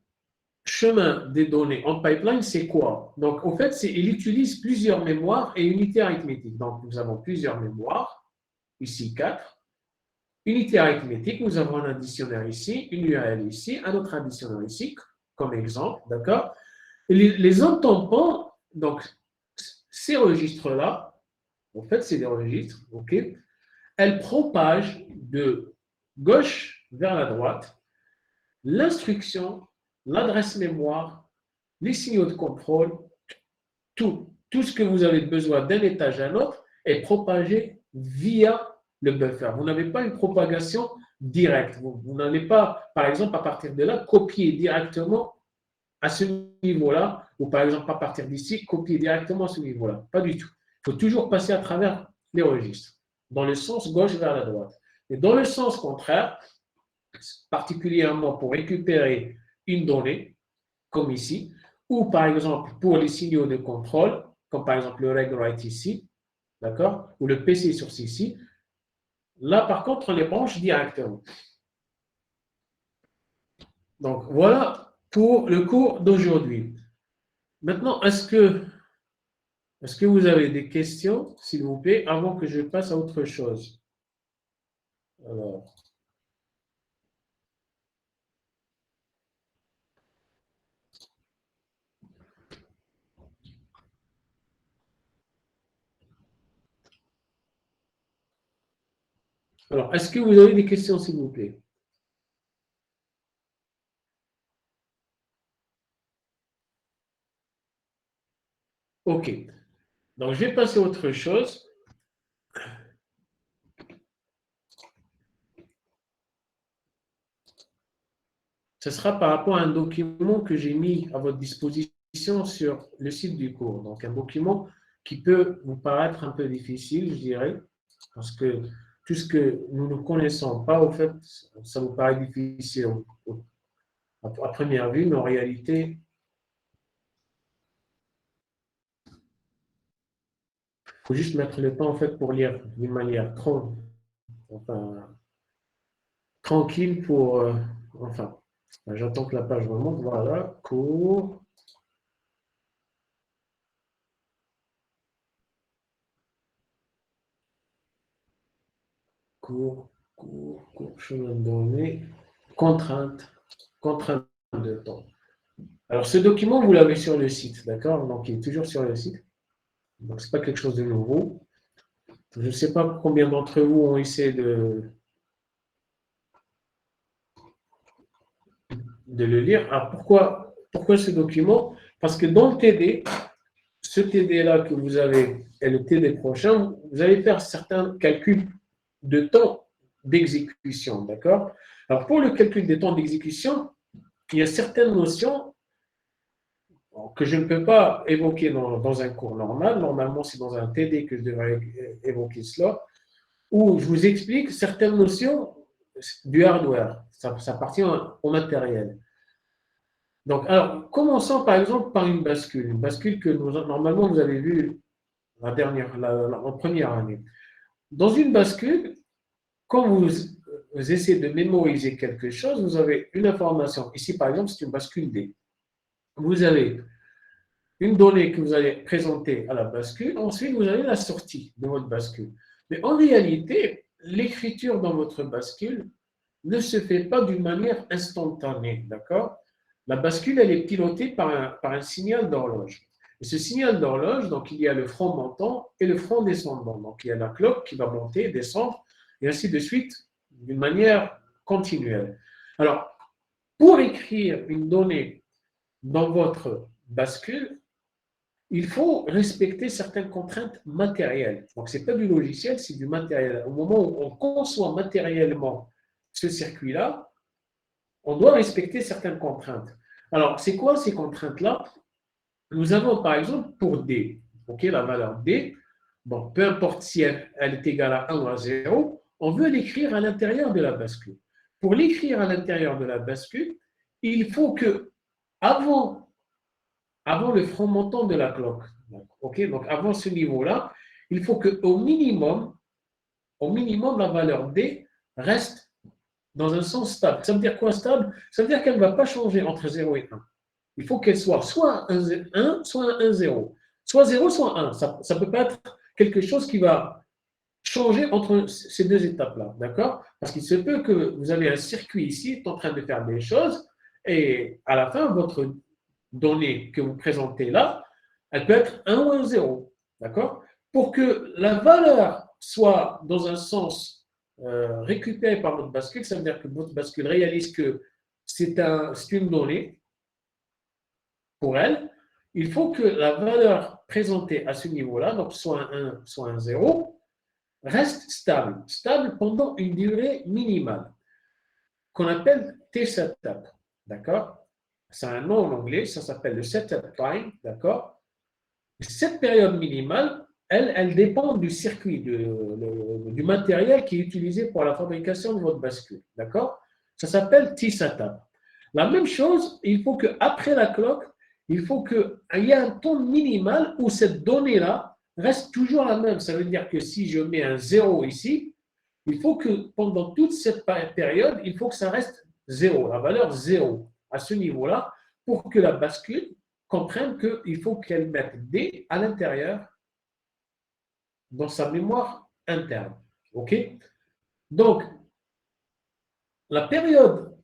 chemin des données en pipeline, c'est quoi? Donc, en fait, il utilise plusieurs mémoires et unités arithmétiques. Donc, nous avons plusieurs mémoires, ici 4. Unité arithmétique, nous avons un additionnaire ici, une URL ici, un autre additionnaire ici, comme exemple, d'accord? Les entendants, donc, ces registres-là, en fait, c'est des registres, ok? Elles propagent de gauche vers la droite l'instruction, l'adresse mémoire, les signaux de contrôle, tout ce que vous avez besoin d'un étage à l'autre est propagé via le buffer. Vous n'avez pas une propagation directe. Vous n'allez pas, par exemple, à partir de là, copier directement à ce niveau-là, ou par exemple, à partir d'ici, copier directement à ce niveau-là. Pas du tout. Il faut toujours passer à travers les registres, dans le sens gauche vers la droite. Et dans le sens contraire, particulièrement pour récupérer une donnée, comme ici, ou par exemple pour les signaux de contrôle, comme par exemple le read write ici, d'accord, ou le PC source ici. Là, par contre, on les branche directement. Donc, voilà pour le cours d'aujourd'hui. Maintenant, est-ce que vous avez des questions, s'il vous plaît, avant que je passe à autre chose? Alors, est-ce que vous avez des questions, s'il vous plaît? OK. Donc, je vais passer à autre chose. Ce sera par rapport à un document que j'ai mis à votre disposition sur le site du cours. Donc, un document qui peut vous paraître un peu difficile, je dirais, parce que tout ce que nous ne connaissons pas, au fait, ça vous paraît difficile à première vue, mais en réalité, faut juste mettre le temps en fait pour lire d'une manière tranquille pour enfin, j'attends que la page remonte, voilà, cours, chemin de données, contrainte de temps. Alors, ce document, vous l'avez sur le site, d'accord? Donc, il est toujours sur le site. Donc, ce n'est pas quelque chose de nouveau. Je ne sais pas combien d'entre vous ont essayé de le lire. Alors, pourquoi ce document? Parce que dans le TD, ce TD-là que vous avez et le TD prochain, vous allez faire certains calculs de temps d'exécution, d'accord? Alors, pour le calcul des temps d'exécution, il y a certaines notions que je ne peux pas évoquer dans un cours normal. Normalement, c'est dans un TD que je devrais évoquer cela, où je vous explique certaines notions du hardware. Ça appartient au matériel. Donc, alors, commençons par exemple par une bascule. Une bascule que normalement, vous avez vue en première année. Dans une bascule, quand vous essayez de mémoriser quelque chose, vous avez une information. Ici, par exemple, c'est une bascule D. Vous avez une donnée que vous allez présenter à la bascule, ensuite vous avez la sortie de votre bascule. Mais en réalité, l'écriture dans votre bascule ne se fait pas d'une manière instantanée, d'accord? La bascule, elle est pilotée par un signal d'horloge. Et ce signal d'horloge, donc il y a le front montant et le front descendant. Donc il y a la cloque qui va monter, descendre, et ainsi de suite, d'une manière continuelle. Alors, pour écrire une donnée dans votre bascule, il faut respecter certaines contraintes matérielles. Donc, ce n'est pas du logiciel, c'est du matériel. Au moment où on conçoit matériellement ce circuit-là, on doit respecter certaines contraintes. Alors, c'est quoi ces contraintes-là? Nous avons, par exemple, pour D, okay, la valeur D, bon, peu importe si elle est égale à 1 ou à 0, on veut l'écrire à l'intérieur de la bascule. Pour l'écrire à l'intérieur de la bascule, il faut que, avant le front montant de la cloque, okay, donc avant ce niveau-là, il faut qu'au minimum, la valeur D reste dans un sens stable. Ça veut dire quoi stable? Ça veut dire qu'elle ne va pas changer entre 0 et 1. Il faut qu'elle soit soit un 1, soit un 0. Soit 0, soit 1. Ça ne peut pas être quelque chose qui va changer entre ces deux étapes-là. D'accord? Parce qu'il se peut que vous avez un circuit ici, qui est en train de faire des choses, et à la fin, votre donnée que vous présentez là, elle peut être 1 ou un 0. D'accord? Pour que la valeur soit dans un sens récupérée par votre bascule, ça veut dire que votre bascule réalise que c'est une donnée pour elle, il faut que la valeur présentée à ce niveau-là, donc soit un 1, soit un 0, reste stable pendant une durée minimale, qu'on appelle T-setup. D'accord? C'est un nom en anglais, ça s'appelle le setup time. D'accord? Cette période minimale, elle dépend du circuit, du matériel qui est utilisé pour la fabrication de votre bascule. D'accord? Ça s'appelle T-setup. La même chose, il faut qu'après la cloque, il faut qu'il y ait un temps minimal où cette donnée-là reste toujours la même. Ça veut dire que si je mets un 0 ici, il faut que pendant toute cette période, il faut que ça reste 0, la valeur 0 à ce niveau-là, pour que la bascule comprenne qu'il faut qu'elle mette D à l'intérieur dans sa mémoire interne. OK? Donc, la période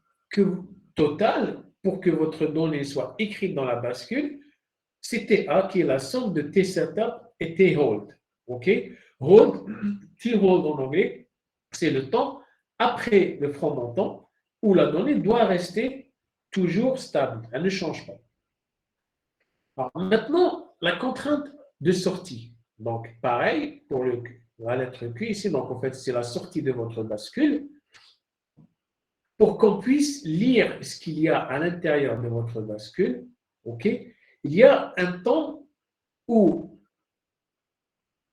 totale pour que votre donnée soit écrite dans la bascule, c'est TA qui est la somme de T-setup et T-hold. OK? Hold, T-hold en anglais, c'est le temps après le front montant où la donnée doit rester toujours stable. Elle ne change pas. Alors maintenant, la contrainte de sortie. Donc, pareil pour la lettre Q ici. Donc, en fait, c'est la sortie de votre bascule. Pour qu'on puisse lire ce qu'il y a à l'intérieur de votre bascule, ok, il y a un temps où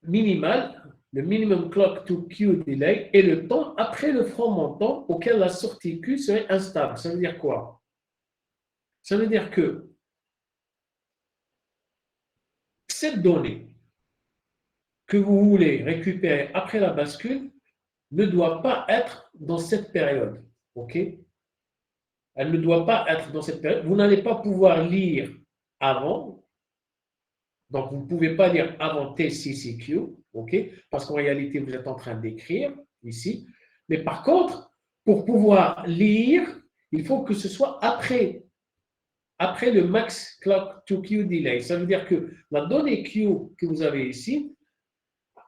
minimal, le minimum clock to Q delay, et le temps après le front montant auquel la sortie Q serait instable. Ça veut dire quoi? Ça veut dire que cette donnée que vous voulez récupérer après la bascule ne doit pas être dans cette période. OK? Elle ne doit pas être dans cette période. Vous n'allez pas pouvoir lire avant. Donc, vous ne pouvez pas lire avant TCCQ, OK? Parce qu'en réalité, vous êtes en train d'écrire ici. Mais par contre, pour pouvoir lire, il faut que ce soit après le max clock to Q delay. Ça veut dire que la donnée Q que vous avez ici,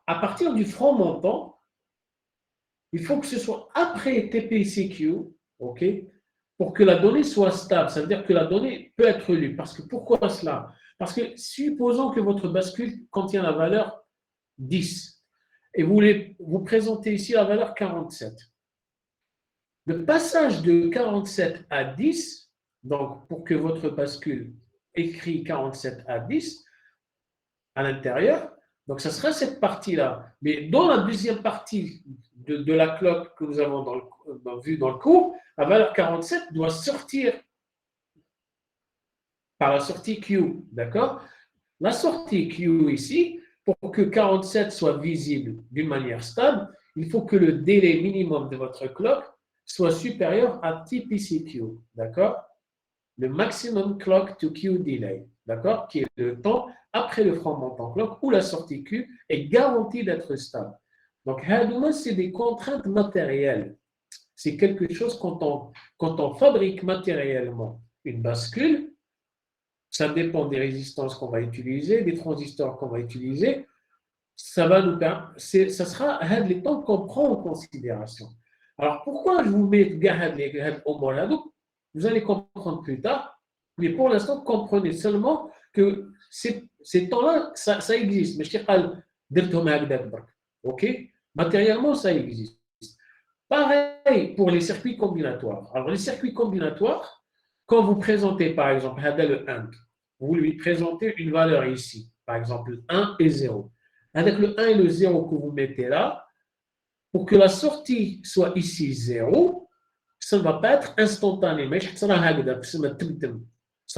à partir du front montant, il faut que ce soit après TPCQ, OK, pour que la donnée soit stable. Ça veut dire que la donnée peut être lue. Parce que pourquoi cela? Parce que supposons que votre bascule contient la valeur 10 et vous présentez ici la valeur 47. Le passage de 47 à 10, donc pour que votre bascule écrit 47 à 10 à l'intérieur, donc ça sera cette partie-là. Mais dans la deuxième partie de la clock que nous avons vue dans le cours, la valeur 47 doit sortir par la sortie Q, d'accord? La sortie Q ici, pour que 47 soit visible d'une manière stable, il faut que le délai minimum de votre clock soit supérieur à TPCQ, d'accord? Le maximum clock to Q delay, d'accord? Qui est le temps après le front montant clock où la sortie Q est garantie d'être stable. Donc, c'est des contraintes matérielles. C'est quelque chose quand on fabrique matériellement une bascule, ça dépend des résistances qu'on va utiliser, des transistors qu'on va utiliser, ça va nous permettre, ça sera les temps qu'on prend en considération. Alors pourquoi je vous mets au moins vous allez comprendre plus tard, mais pour l'instant, comprenez seulement que ces temps-là, ça existe. Mais je dis OK? Matériellement, ça existe. Pareil pour les circuits combinatoires. Alors les circuits combinatoires, quand vous présentez par exemple le 1, vous lui présentez une valeur ici, par exemple 1 et 0. Avec le 1 et le 0 que vous mettez là, pour que la sortie soit ici 0, ça ne va pas être instantané. Mais ça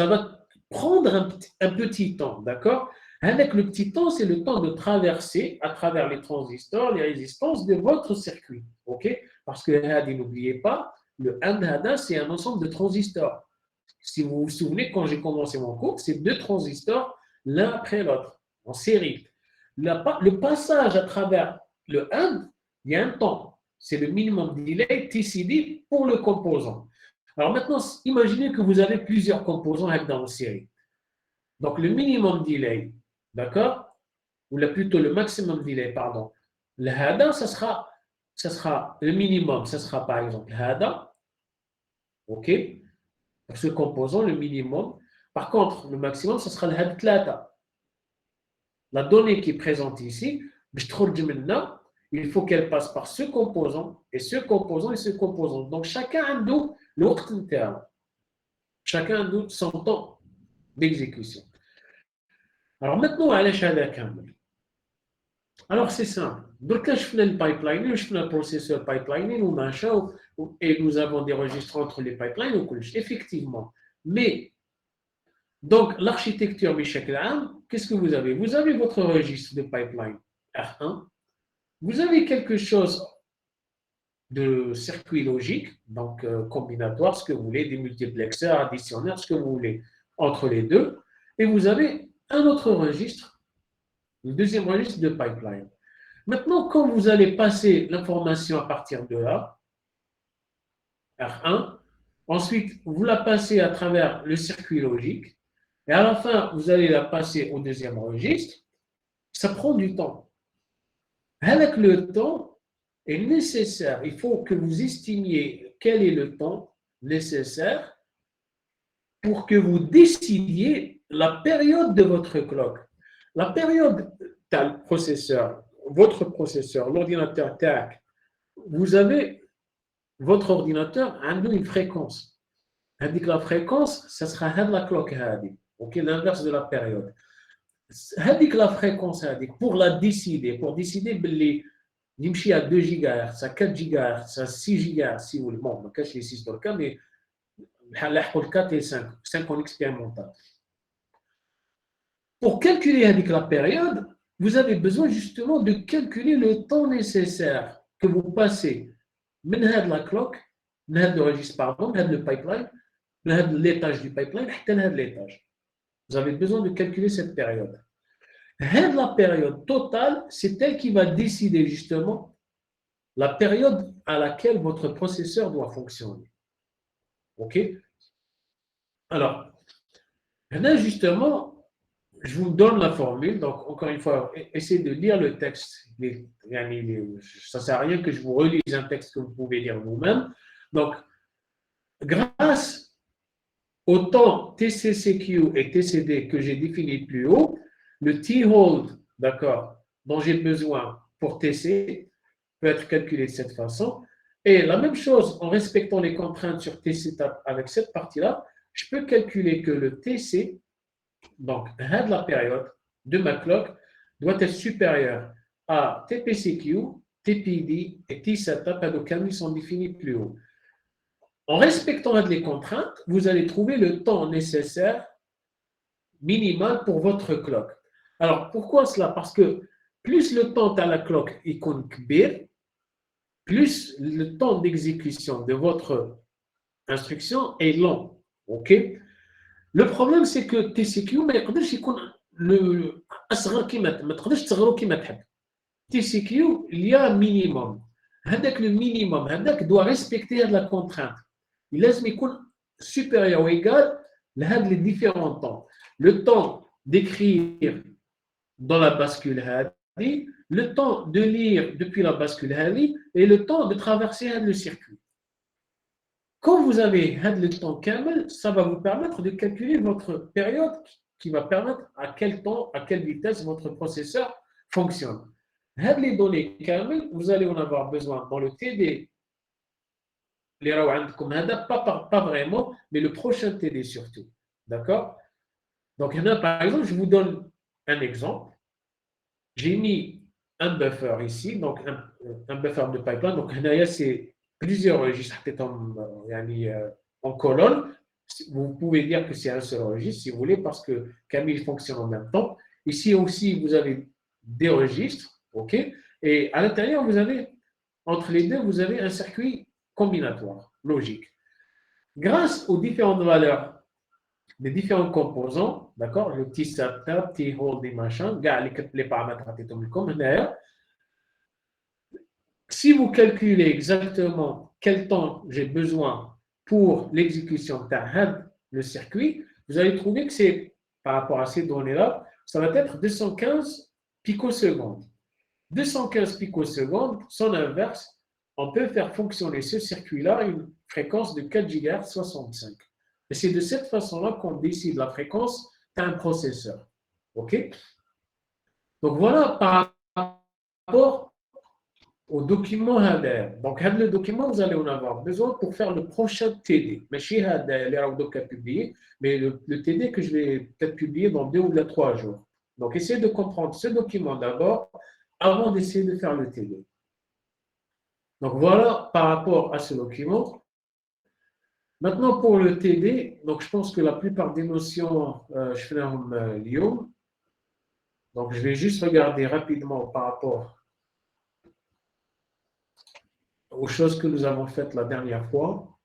va prendre un petit temps, d'accord? Avec le petit temps, c'est le temps de traverser à travers les transistors, les résistances de votre circuit. OK? Parce que n'oubliez pas, le AND, c'est un ensemble de transistors. Si vous vous souvenez, quand j'ai commencé mon cours, c'est deux transistors l'un après l'autre, en série. Le passage à travers le AND, il y a un temps. C'est le minimum delay TCD pour le composant. Alors maintenant, imaginez que vous avez plusieurs composants dans une série. Donc le minimum delay, d'accord? Ou plutôt le maximum delay, pardon. Le HADA, ça sera le minimum, ça sera par exemple HADA, OK? Pour ce composant, le minimum. Par contre, le maximum, ce sera le HAD tlata. La donnée qui est présente ici, il faut qu'elle passe par ce composant et ce composant et ce composant. Donc, chacun a l'autre interne. Chacun a son temps d'exécution. Alors maintenant, à l'échelle alors c'est simple. Donc là, je fais le pipeline, je fais le processeur pipeline, et nous avons des registres entre les pipelines, effectivement. Mais, donc l'architecture qu'est-ce que vous avez? Vous avez votre registre de pipeline R1, vous avez quelque chose de circuit logique, donc combinatoire, ce que vous voulez, des multiplexeurs, additionnaires, ce que vous voulez, entre les deux, et vous avez un autre registre, le deuxième registre de pipeline. Maintenant, quand vous allez passer l'information à partir de là, R1, ensuite vous la passez à travers le circuit logique, et à la fin, vous allez la passer au deuxième registre, ça prend du temps. Avec le temps est nécessaire, il faut que vous estimiez quel est le temps nécessaire pour que vous décidiez la période de votre clock. La période le processeur, votre processeur, l'ordinateur TAC, vous avez votre ordinateur a une fréquence. La fréquence, ça sera la clock, l'inverse de la période. La fréquence, pour la décider, pour décider, il à 2 GHz, à 4 GHz, à 6 GHz, si vous voulez. Bon, je ne sais pas 6 dans le cas, mais le 4 et 5 en expérimental. Pour calculer la période, vous avez besoin justement de calculer le temps nécessaire que vous passez من هاد la clock, من هاد le registre, pardon, من هاد le pipeline, من هاد l'étage du pipeline, حتى لهاد l'étage. Vous avez besoin de calculer cette période. La période totale, c'est elle qui va décider justement la période à laquelle votre processeur doit fonctionner. OK? Alors, là, justement, je vous donne la formule. Donc, encore une fois, essayez de lire le texte. Ça ne sert à rien que je vous relise un texte que vous pouvez lire vous-même. Donc, grâce au temps TCCQ et TCD que j'ai défini plus haut, le T-hold, d'accord, dont j'ai besoin pour TC peut être calculé de cette façon. Et la même chose, en respectant les contraintes sur TC avec cette partie-là, je peux calculer que le TC, donc la période de ma clock, doit être supérieur à TPCQ, TPD et T-setup, auxquels ils sont définis plus haut. En respectant les contraintes, vous allez trouver le temps nécessaire minimal pour votre clock. Alors, pourquoi cela? Parce que plus le temps à la clock est kbir, plus le temps d'exécution de votre instruction est long. OK? Le problème, c'est que TCQ, ما يقدرش يكون أصغر كيما ما تقدرش تصغرو كيما تحب. TCQ, il y a un minimum. هذاك le minimum, هذاك doit respecter la contrainte. Il لازم يكون supérieur ou égal لهاد les différents temps. Le temps d'écrire dans la bascule هذه, le temps de lire depuis la bascule هذه et le temps de traverser le circuit. Quand vous avez le temps camel, ça va vous permettre de calculer votre période qui va permettre à quel temps, à quelle vitesse votre processeur fonctionne. Les données camel, vous allez en avoir besoin dans le TD. Pas vraiment, mais le prochain TD surtout. D'accord? Donc, par exemple, je vous donne un exemple. J'ai mis un buffer ici, donc un buffer de pipeline. Donc, c'est plusieurs registres en colonne. Vous pouvez dire que c'est un seul registre si vous voulez, parce que Camille fonctionne en même temps. Ici aussi, vous avez des registres, OK? Et à l'intérieur, vous avez, entre les deux, vous avez un circuit combinatoire, logique. Grâce aux différentes valeurs des différents composants, d'accord, le petit setup, petit hold et machin, les paramètres comme si vous calculez exactement quel temps j'ai besoin pour l'exécution de le circuit, vous allez trouver que c'est, par rapport à ces données-là, ça va être 215 picosecondes. 215 picosecondes, son inverse, on peut faire fonctionner ce circuit-là à une fréquence de 4 GHz 65. Et c'est de cette façon-là qu'on décide la fréquence d'un processeur. OK? Donc voilà par rapport au document HADER. Donc, le document, vous allez en avoir besoin pour faire le prochain TD. Mais chez HADER, les publié, mais le TD que je vais peut-être publier dans 2 ou 3 jours. Donc, essayez de comprendre ce document d'abord avant d'essayer de faire le TD. Donc, voilà par rapport à ce document. Maintenant, pour le TD, donc je pense que la plupart des notions, je fais un Lyon. Donc, je vais juste regarder rapidement par rapport aux choses que nous avons faites la dernière fois.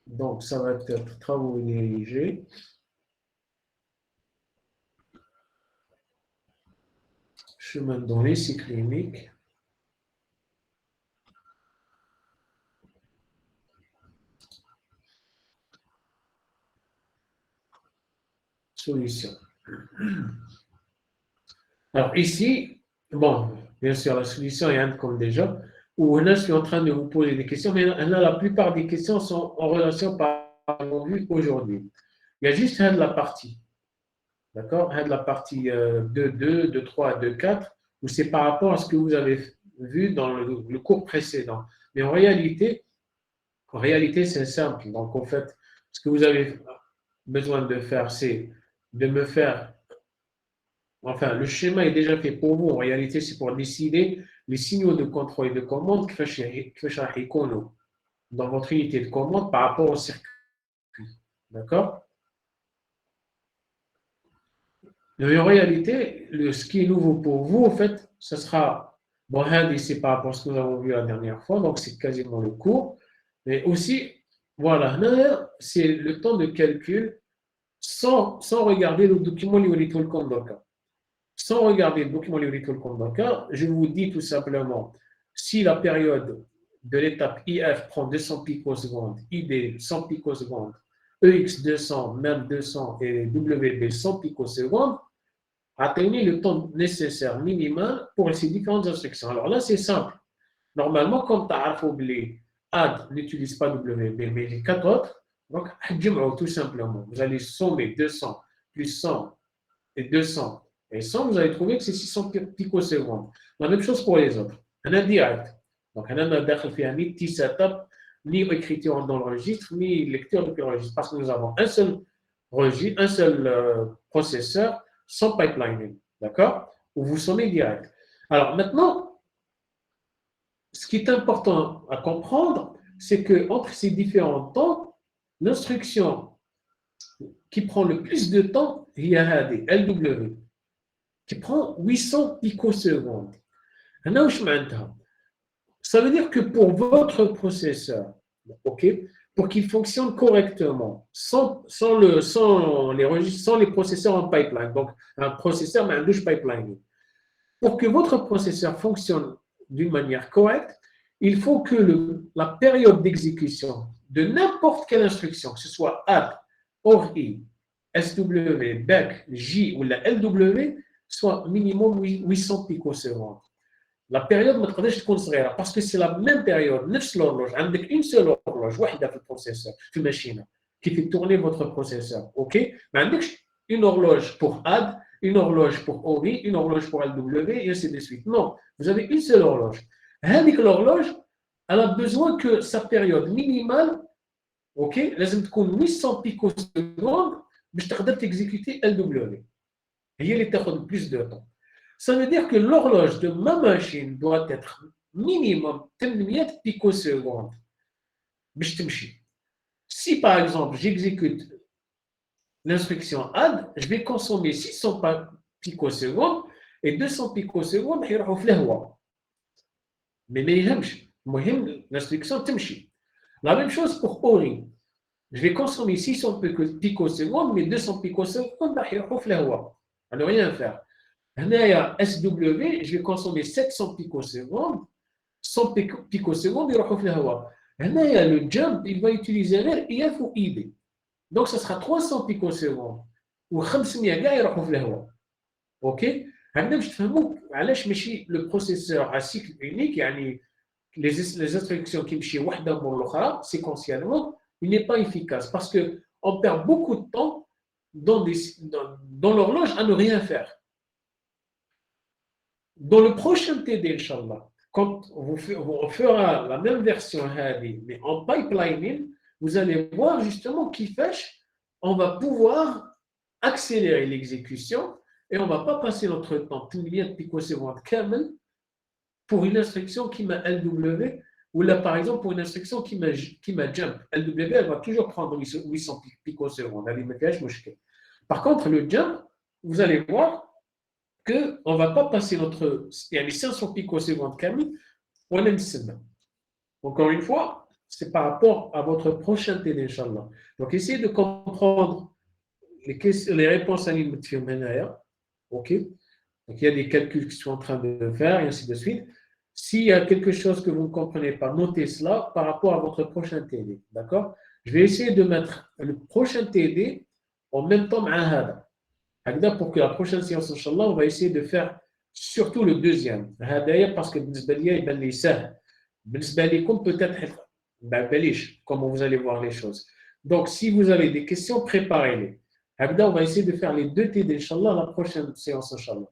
Donc, ça va être travaux dirigés. Chemin de données, cycle clinique. Solution. Alors, ici, bon, bien sûr, la solution est comme déjà, où là, je suis en train de vous poser des questions, mais là, la plupart des questions sont en relation par vue aujourd'hui. Il y a juste un de la partie. D'accord? Un de la partie 2.2, 2.3, 2.4, où c'est par rapport à ce que vous avez vu dans le cours précédent. Mais en réalité, c'est simple. Donc, en fait, ce que vous avez besoin de faire, c'est de me faire. Enfin, le schéma est déjà fait pour vous. En réalité, c'est pour décider les signaux de contrôle et de commande dans votre unité de commande par rapport au circuit. D'accord? Mais en réalité, ce qui est nouveau pour vous, en fait, ce sera, bon, c'est par rapport à ce que nous avons vu la dernière fois, donc c'est quasiment le cours, mais aussi, voilà, là, c'est le temps de calcul sans regarder le document Lioritul Kondoka. Sans regarder le document Lioritul Kondoka, je vous dis tout simplement, si la période de l'étape IF prend 200 picosecondes, ID 100 picosecondes, EX 200, même 200 et WB 100 picosecondes, atteignez le temps nécessaire minimal pour ces différentes instructions. Alors là, c'est simple. Normalement, comme tu as oublié, add n'utilise pas WB, mais les quatre autres, donc, tout simplement. Vous allez sommer 200 plus 100 et 200 et 100, vous allez trouver que c'est 600 picosecondes. La même chose pour les autres. On a direct. Donc, on a fait un ni petit setup, ni écriture dans le registre, ni lecture depuis le registre, parce que nous avons un seul registre, un seul processeur sans pipelining. D'accord? Où vous sommez direct. Alors maintenant, ce qui est important à comprendre, c'est qu'entre ces différents temps, l'instruction qui prend le plus de temps, il y a des LW, qui prend 800 picosecondes. Ça veut dire que pour votre processeur, ok, pour qu'il fonctionne correctement, sans les processeurs en pipeline, donc un processeur mais un douche pipeline, pour que votre processeur fonctionne d'une manière correcte, il faut que la période d'exécution de n'importe quelle instruction, que ce soit add, OR-I, SW, BEC, J ou la LW, soit minimum 800 picosecondes. La période ما تقدرش تكون صغيره باسكو سي لا ميم بيريود نفس l'horloge عندك اون سول horloge واحده في البروسيسور في الماشينه qui fait tourner votre processeur. OK, ما عندكش une horloge pour add, une horloge pour ORI, une horloge pour LW et ainsi de suite. Non, vous avez une seule horloge. هذيك l'horloge, elle a besoin que sa période minimale, OK, لازم تكون 800 picosecondes باش تقدر تexécuter LW. هي اللي تاخذ plus de temps. Ça veut dire que l'horloge de ma machine doit être minimum 800 picosecondes. Si par exemple j'exécute l'instruction add, je vais consommer 600 picosecondes et 200 picosecondes يروحوا في الهواء. Mais ما يهمش. المهم l'instruction تمشي. La même chose pour ORI. Je vais consommer 600 picosecondes, mais 200 picosecondes يروحوا في الهواء. À ne rien faire. هنايا SW, je vais consommer 700 picosecondes, 100 picosecondes يروحوا في الهواء. هنايا le jump, il va utiliser غير IF ou ID. Donc ça sera 300 picosecondes و500 كاع يروحوا في الهواء. اوكي؟ هكذا باش تفهموا علاش ماشي لو بروسيسور ا سيكل يونيك يعني les instructions qui مشي وحده مور الاخرى séquentiellement, il n'est pas efficace parce que on perd beaucoup de temps dans l'horloge à ne rien faire. Dans le prochain TD, Inch'Allah, quand on fera la même version Hadi, mais en pipelining, vous allez voir justement qui fait, on va pouvoir accélérer l'exécution et on ne va pas passer notre temps, tout de picosecondes camel, pour une instruction qui m'a LW, ou là par exemple pour une instruction qui m'a jump. LW, elle va toujours prendre 800 picosecondes. Par contre, le jump, vous allez voir, qu'on ne va pas passer il y a les 500 picosecondes Camille, on a une semaine. Encore une fois, c'est par rapport à votre prochain TD, Inch'Allah. Donc, essayez de comprendre les réponses à l'île. OK? Donc, il y a des calculs qui sont en train de faire, et ainsi de suite. S'il y a quelque chose que vous ne comprenez pas, notez cela par rapport à votre prochain TD. D'accord? Je vais essayer de mettre le prochain TD en même temps à pour que la prochaine séance, Inch'Allah, on va essayer de faire surtout le deuxième. Parce que peut-être comment vous allez voir les choses. Donc, si vous avez des questions, préparez-les. On va essayer de faire les deux TD, Inch'Allah, la prochaine séance, Inch'Allah.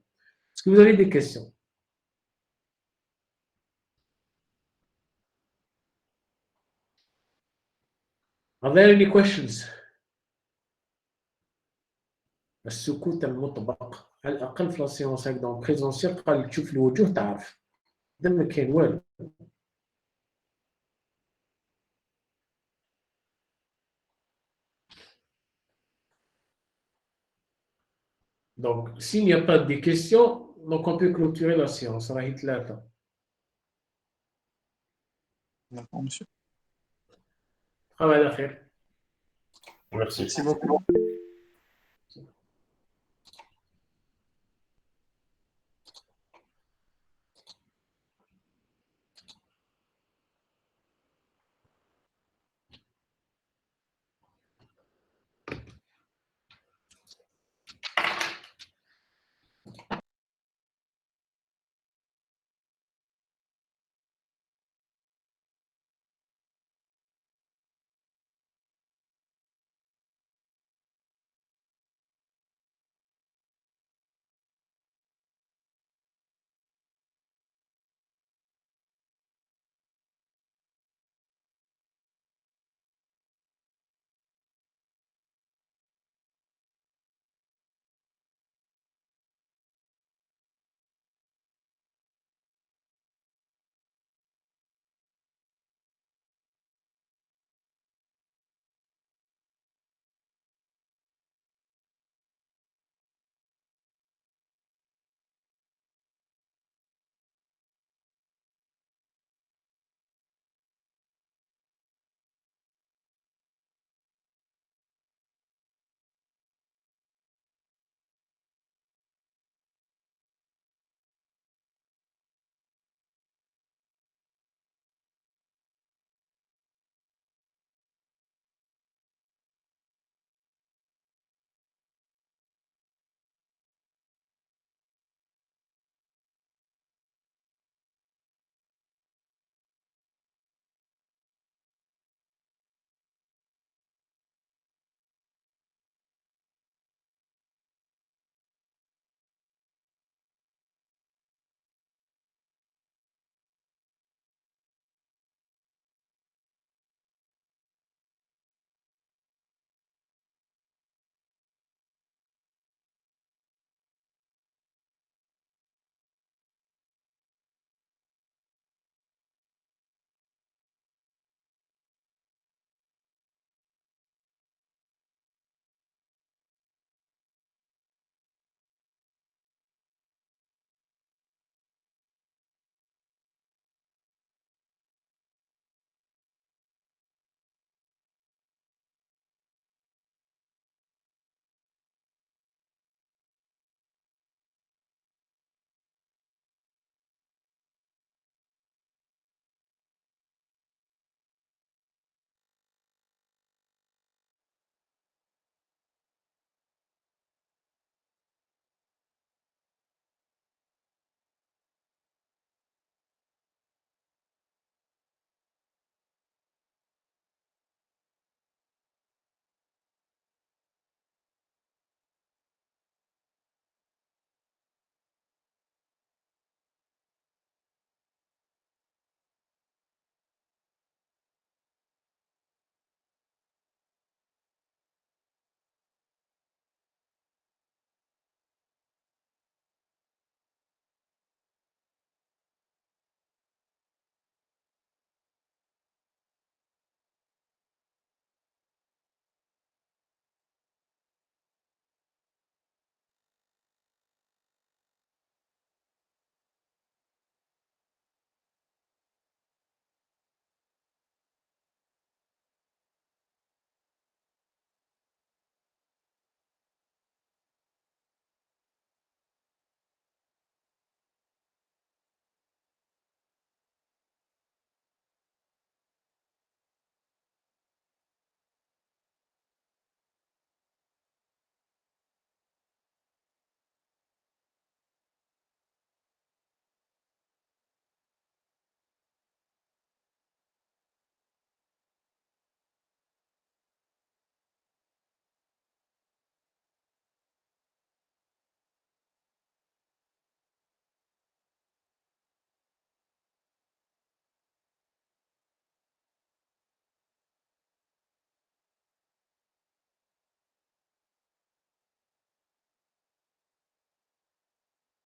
Est-ce que vous avez des questions? Are there any questions? السكوت المطبق على الاقل في لاسيونس هكذا بريزونسيال قال تشوف الوجوه تعرف ده ما كاين والو Donc, s'il n'y a pas de questions, donc on peut clôturer la séance. راهي 3. D'accord, monsieur. Travail à faire. Merci. Merci beaucoup.